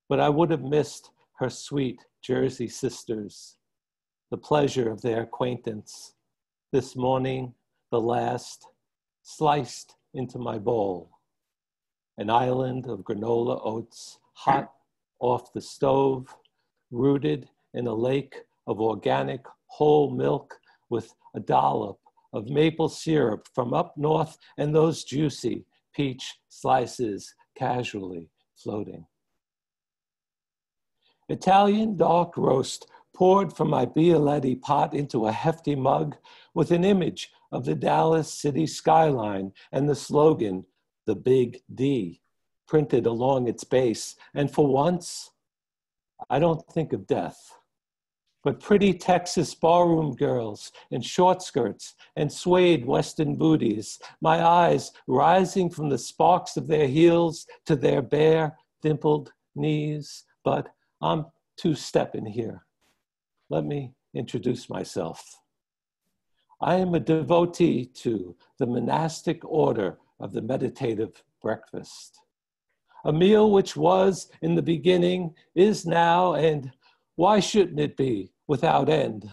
but I would have missed her sweet Jersey sisters, the pleasure of their acquaintance. This morning, the last, sliced into my bowl. An island of granola oats, hot off the stove, rooted in a lake of organic whole milk with a dollop of maple syrup from up north and those juicy peach slices casually floating. Italian dark roast poured from my Bialetti pot into a hefty mug with an image of the Dallas city skyline and the slogan, the Big D, printed along its base. And for once, I don't think of death, but pretty Texas barroom girls in short skirts and suede Western booties, my eyes rising from the sparks of their heels to their bare, dimpled knees. But I'm two-stepping here. Let me introduce myself. I am a devotee to the monastic order of the meditative breakfast, a meal which was in the beginning, is now, and why shouldn't it be, without end?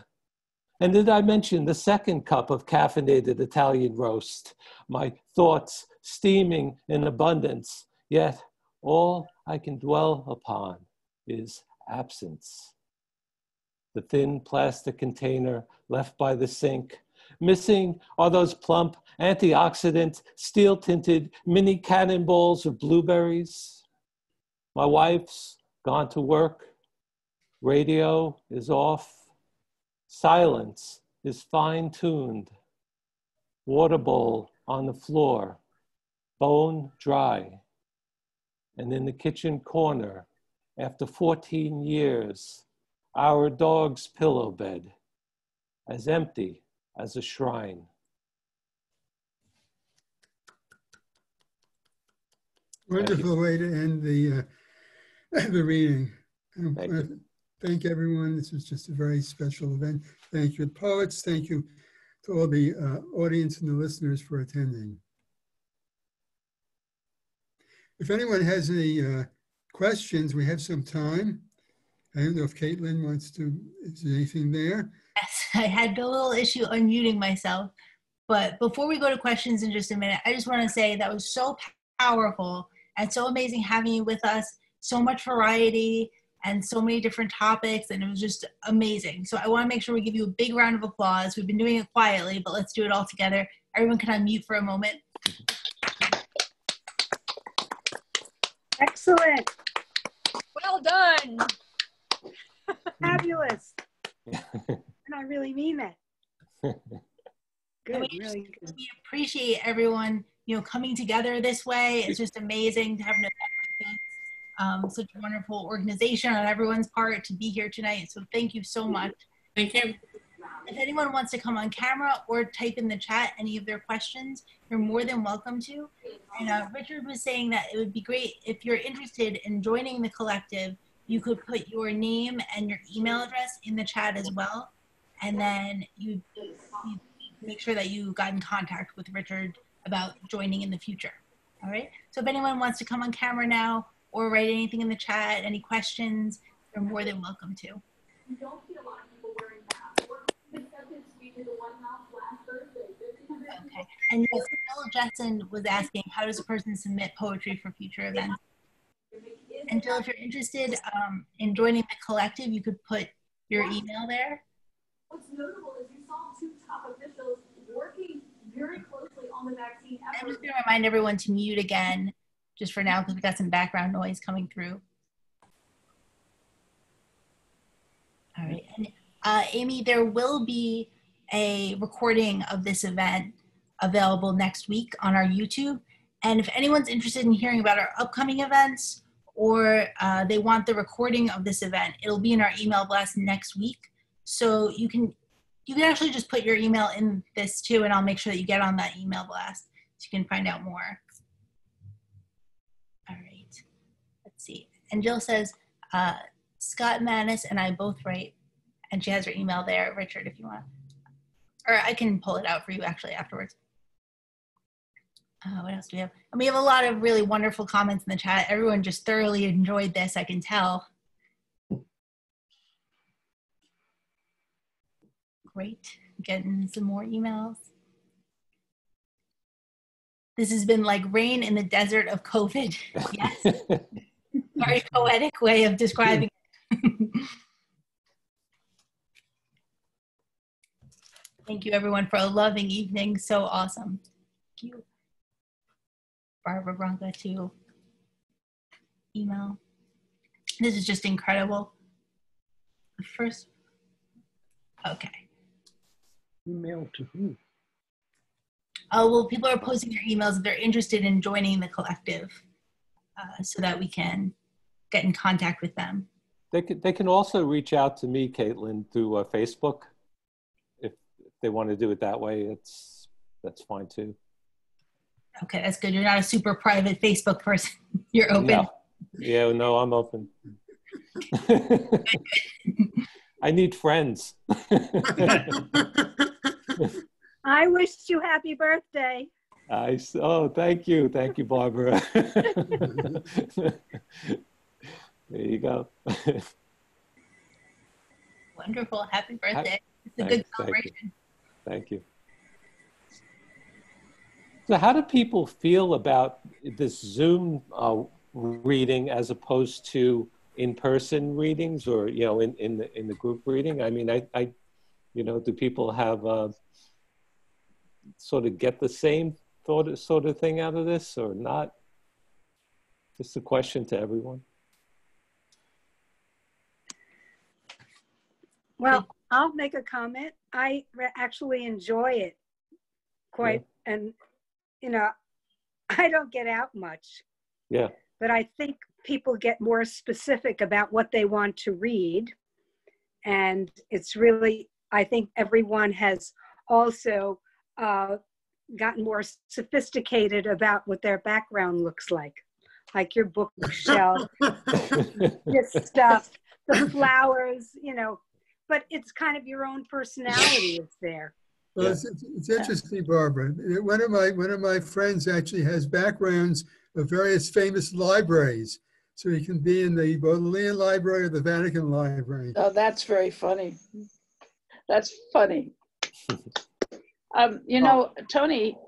And did I mention the second cup of caffeinated Italian roast, my thoughts steaming in abundance, yet all I can dwell upon is absence. The thin plastic container left by the sink. Missing are those plump, antioxidant, steel-tinted mini cannonballs of blueberries. My wife's gone to work. Radio is off. Silence is fine-tuned. Water bowl on the floor, bone dry. And in the kitchen corner, after 14 years, our dog's pillow bed, as empty as a shrine. Wonderful way to end the reading. Thank everyone. This was just a very special event. Thank you, poets. Thank you to all the audience and the listeners for attending. If anyone has any questions, we have some time. I don't know if Caitlin wants to, is there anything there? Yes, I had a little issue unmuting myself. But before we go to questions in just a minute, I just want to say that was so powerful and so amazing having you with us. So much variety and so many different topics, and it was just amazing. So I want to make sure we give you a big round of applause. We've been doing it quietly, but let's do it all together. Everyone can unmute for a moment. Excellent. Well done. Fabulous. And I really mean that. Good, really good. We appreciate everyone, coming together this way. It's just amazing to have an event like this. Such a wonderful organization on everyone's part to be here tonight. So thank you so much. Thank you. If anyone wants to come on camera or type in the chat any of their questions, you're more than welcome to. And Richard was saying that it would be great if you're interested in joining the collective, you could put your name and your email address in the chat as well. And then you make sure that you got in contact with Richard about joining in the future. All right. So if anyone wants to come on camera now or write anything in the chat, any questions, you're more than welcome to. You don't see a lot of people wearing masks. We're accepted to speak to the White House last Thursday. Okay. And yes, Jill Jetson was asking, how does a person submit poetry for future events? And Jill, if you're interested in joining the collective, you could put your email there. What's notable is you saw 2 top officials working very closely on the vaccine effort. I'm just going to remind everyone to mute again just for now, because we got some background noise coming through. All right, and Amy, there will be a recording of this event available next week on our YouTube. And if anyone's interested in hearing about our upcoming events, or they want the recording of this event, it'll be in our email blast next week. So you can actually just put your email in this too, and I'll make sure that you get on that email blast so you can find out more. All right, let's see. And Jill says, Scott Manis and I both write, and she has her email there, Richard, if you want. Or I can pull it out for you actually afterwards. What else do we have? And we have a lot of really wonderful comments in the chat. Everyone just thoroughly enjoyed this, I can tell. Great, getting some more emails. This has been like rain in the desert of COVID. Yes, very poetic way of describing it. Thank you everyone for a loving evening, so awesome. Thank you. Barbara Branca to email. This is just incredible. First, okay. Email to who? Oh, well, people are posting their emails if they're interested in joining the collective so that we can get in contact with them. They can also reach out to me, Caitlin, through Facebook. If they want to do it that way, that's fine too. Okay, that's good. You're not a super private Facebook person. You're open. No. Yeah, no, I'm open. I need friends. I wished you happy birthday. Oh, thank you. Thank you, Barbara. There you go. Wonderful. Happy birthday. It's a good celebration. Thank you. So how do people feel about this Zoom reading as opposed to in-person readings, or in the group reading? I mean, I do people have sort of get the same sort of thing out of this or not? Just a question to everyone. Well, I'll make a comment. I actually enjoy it quite, yeah. And I don't get out much. Yeah. But I think people get more specific about what they want to read. And it's really, I think everyone has also gotten more sophisticated about what their background looks like your bookshelf, this stuff, the flowers, but it's kind of your own personality is there. Well, it's interesting, Barbara. One of my friends actually has backgrounds of various famous libraries. So he can be in the Bodleian Library or the Vatican Library. Oh, that's very funny. That's funny. Tony,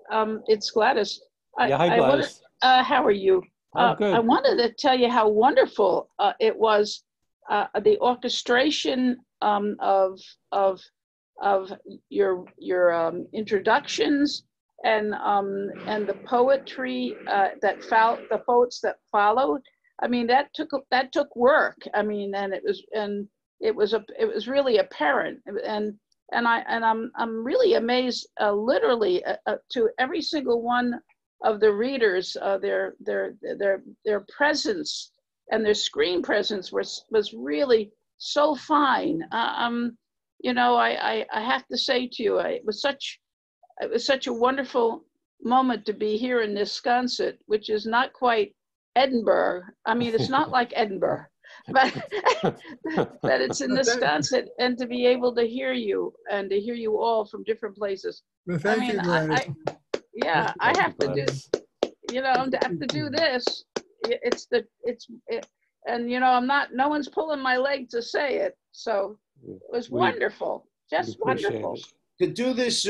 it's Gladys. Hi, Gladys. How are you? Good. I wanted to tell you how wonderful it was, the orchestration of your introductions and the poetry the poets that followed. I mean, that took work. I mean, and it was really apparent. And I'm really amazed, literally, to every single one of the readers, their presence and their screen presence was really so fine. I have to say to you, it was such a wonderful moment to be here in Wisconsin, which is not quite Edinburgh. I mean, it's not like Edinburgh, but it's in Wisconsin, and to be able to hear you and to hear you all from different places. Well, thank you, Gladys. I have to do, to do this. No one's pulling my leg to say it. So it was wonderful, just wonderful. To do this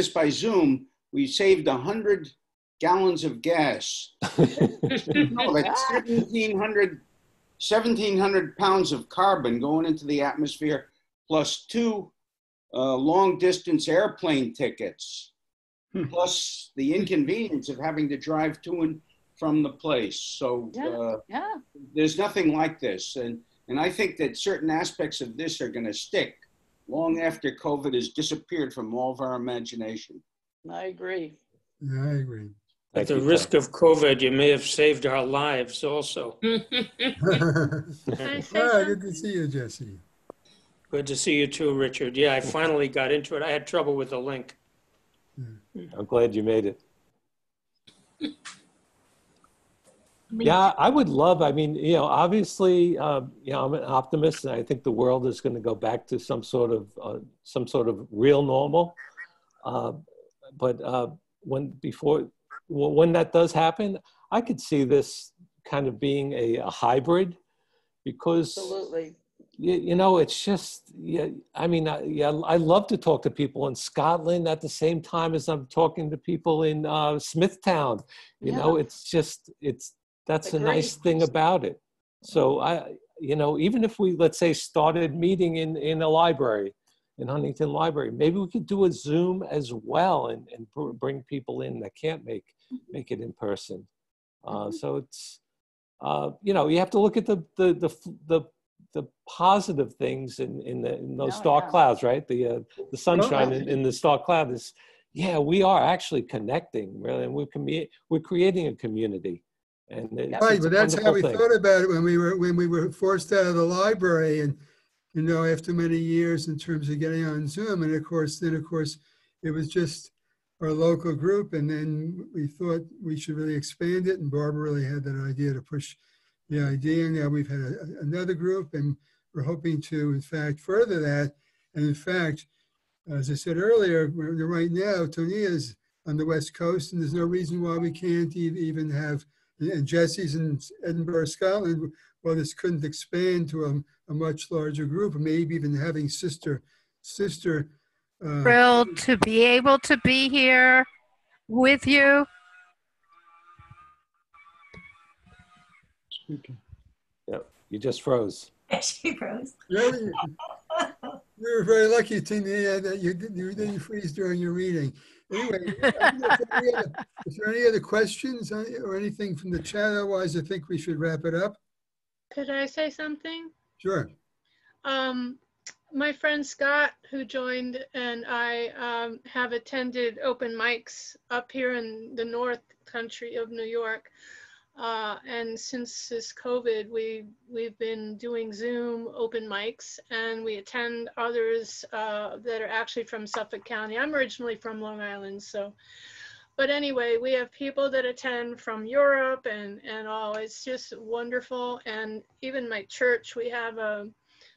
by Zoom, we saved 100 gallons of gas. No, that's 1,700 pounds of carbon going into the atmosphere, plus 2 long distance airplane tickets. plus the inconvenience of having to drive to and from the place. So there's nothing like this. And I think that certain aspects of this are going to stick long after COVID has disappeared from all of our imagination. I agree. Yeah, I agree. At the risk of COVID, you may have saved our lives also. Good to see you, Jesse. Good to see you too, Richard. Yeah, I finally got into it. I had trouble with the link. I'm glad you made it. Yeah, I would love, I mean, you know, obviously, you know, I'm an optimist and I think the world is going to go back to some sort of real normal. But when that does happen, I could see this kind of being a hybrid, because absolutely, you know, it's just, yeah, I mean, I love to talk to people in Scotland at the same time as I'm talking to people in Smithtown. You know, it's just, that's the nice thing about it. So you know, even if we, let's say, started meeting in a library, in Huntington Library, maybe we could do a Zoom as well and bring people in that can't make it in person. So it's, you know, you have to look at the positive things in those dark clouds, right? The sunshine in the dark cloud is, yeah, we are actually connecting, really, and we're creating a community. And right, but that's how we thought about it when we were forced out of the library, and you know, after many years in terms of getting on Zoom, and of course it was just our local group, and then we thought we should really expand it, and Barbara really had that idea to push the idea. Now we've had another group, and we're hoping to, in fact, further that. And in fact, as I said earlier, right now, Tonia is on the West Coast, and there's no reason why we can't even have, and Jesse's in Edinburgh, Scotland, well, this couldn't expand to a much larger group, maybe even having sister. Thrilled to be able to be here with you. Yep, you just froze. She froze. Really? We were very lucky, Tina, that you didn't freeze during your reading. Anyway, is there any other questions or anything from the chat? Otherwise, I think we should wrap it up. Could I say something? Sure. My friend Scott, who joined, and I have attended open mics up here in the North Country of New York. And since this COVID, we've been doing Zoom open mics, and we attend others that are actually from Suffolk County. I'm originally from Long Island, so. But anyway, we have people that attend from Europe and all. It's just wonderful. And even my church, we have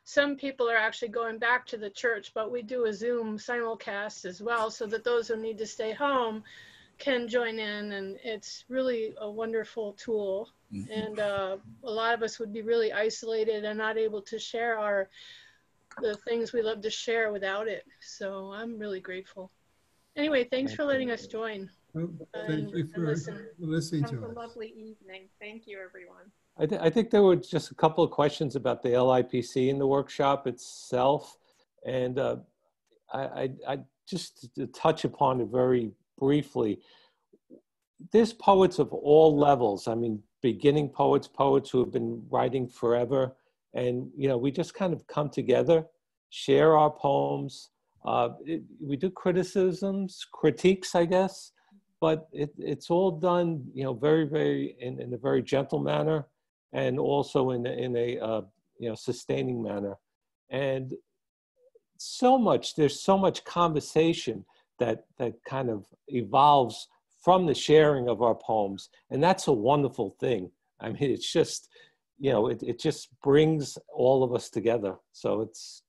some people are actually going back to the church, but we do a Zoom simulcast as well, so that those who need to stay home can join in, and it's really a wonderful tool. And a lot of us would be really isolated and not able to share the things we love to share without it. So I'm really grateful. Anyway, thanks for letting us join. Thank you for listening to us. Have a lovely evening. Thank you, everyone. I think there were just a couple of questions about the LIPC in the workshop itself. And I just to touch upon it very briefly. There's poets of all levels. I mean, beginning poets who have been writing forever. And, you know, we just kind of come together, share our poems. We do critiques, I guess, but it's all done, you know, very, in a very gentle manner, and also in a you know, sustaining manner. And there's so much conversation that kind of evolves from the sharing of our poems. And that's a wonderful thing. I mean, it's just, you know, it just brings all of us together. So it's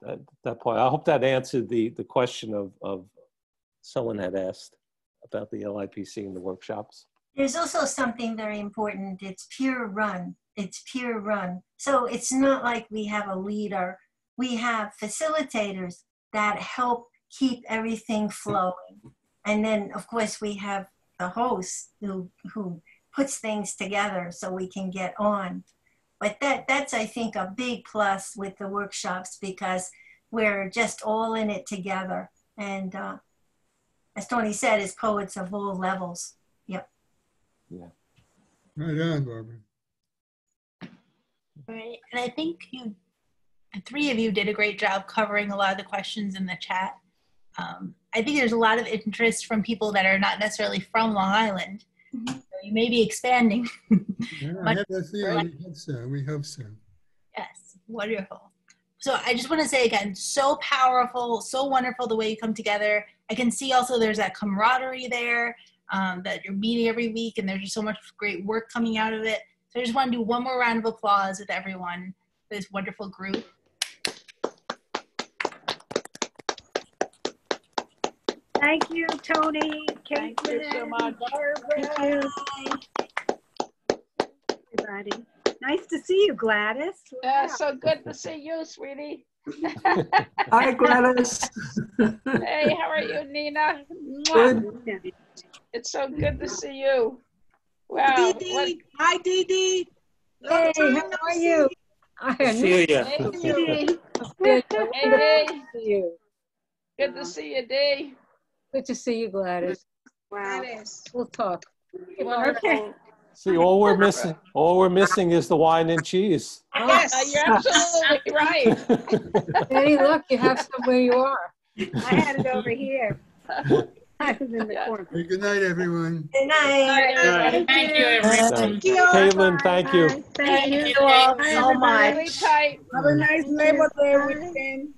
that point. I hope that answered the question of someone had asked about the LIPC and the workshops. There's also something very important. It's peer run. It's peer run. So it's not like we have a leader. We have facilitators that help keep everything flowing. And then, of course, we have the host who puts things together so we can get on. But that's, I think, a big plus with the workshops, because we're just all in it together. And as Tony said, is poets of all levels. Yep. Yeah. Right on, Barbara. Right, and I think the three of you did a great job covering a lot of the questions in the chat. I think there's a lot of interest from people that are not necessarily from Long Island. So you may be expanding. Yeah, I have that feeling. We hope so. We hope so. Yes, wonderful. So I just want to say again, so powerful, so wonderful the way you come together. I can see also there's that camaraderie there, that you're meeting every week, and there's just so much great work coming out of it. So I just want to do one more round of applause with everyone for this wonderful group. Thank you, Tony. Thank you so much. Barbara. Everybody. Nice to see you, Gladys. Yeah, so good to see you, sweetie. Hi, Gladys. Hey, how are you, Nina? Good. It's so good to see you. Wow. Dee. Hi, Dee Dee. Hey, how are you? Ophelia. Hey, Dee. Hey, Dee. You. Good to see you, Dee. Good to see you, Gladys. Wow. We'll talk. Okay. See, all we're missing is the wine and cheese. Yes, you're absolutely right. Any luck, you have some where you are. I had it over here. I was in the corner. Hey, good night, everyone. Good night. Thank you, everyone. Thank you. Caitlin, thank you. Thank you all so much. Really tight. Have a nice Labor Day weekend.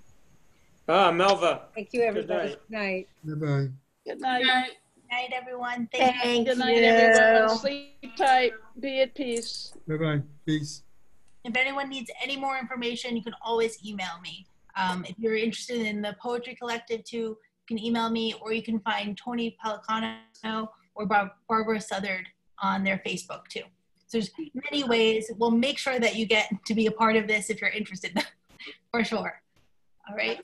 Melva. Thank you, everybody. Good night. Bye-bye. Good night. Good night, everyone. Thank you. Good night, everyone. Sleep tight. Be at peace. Bye-bye. Peace. If anyone needs any more information, you can always email me. If you're interested in the Poetry Collective too, you can email me, or you can find Tony Policano or Barbara Southard on their Facebook too. So there's many ways. We'll make sure that you get to be a part of this if you're interested, for sure. All right.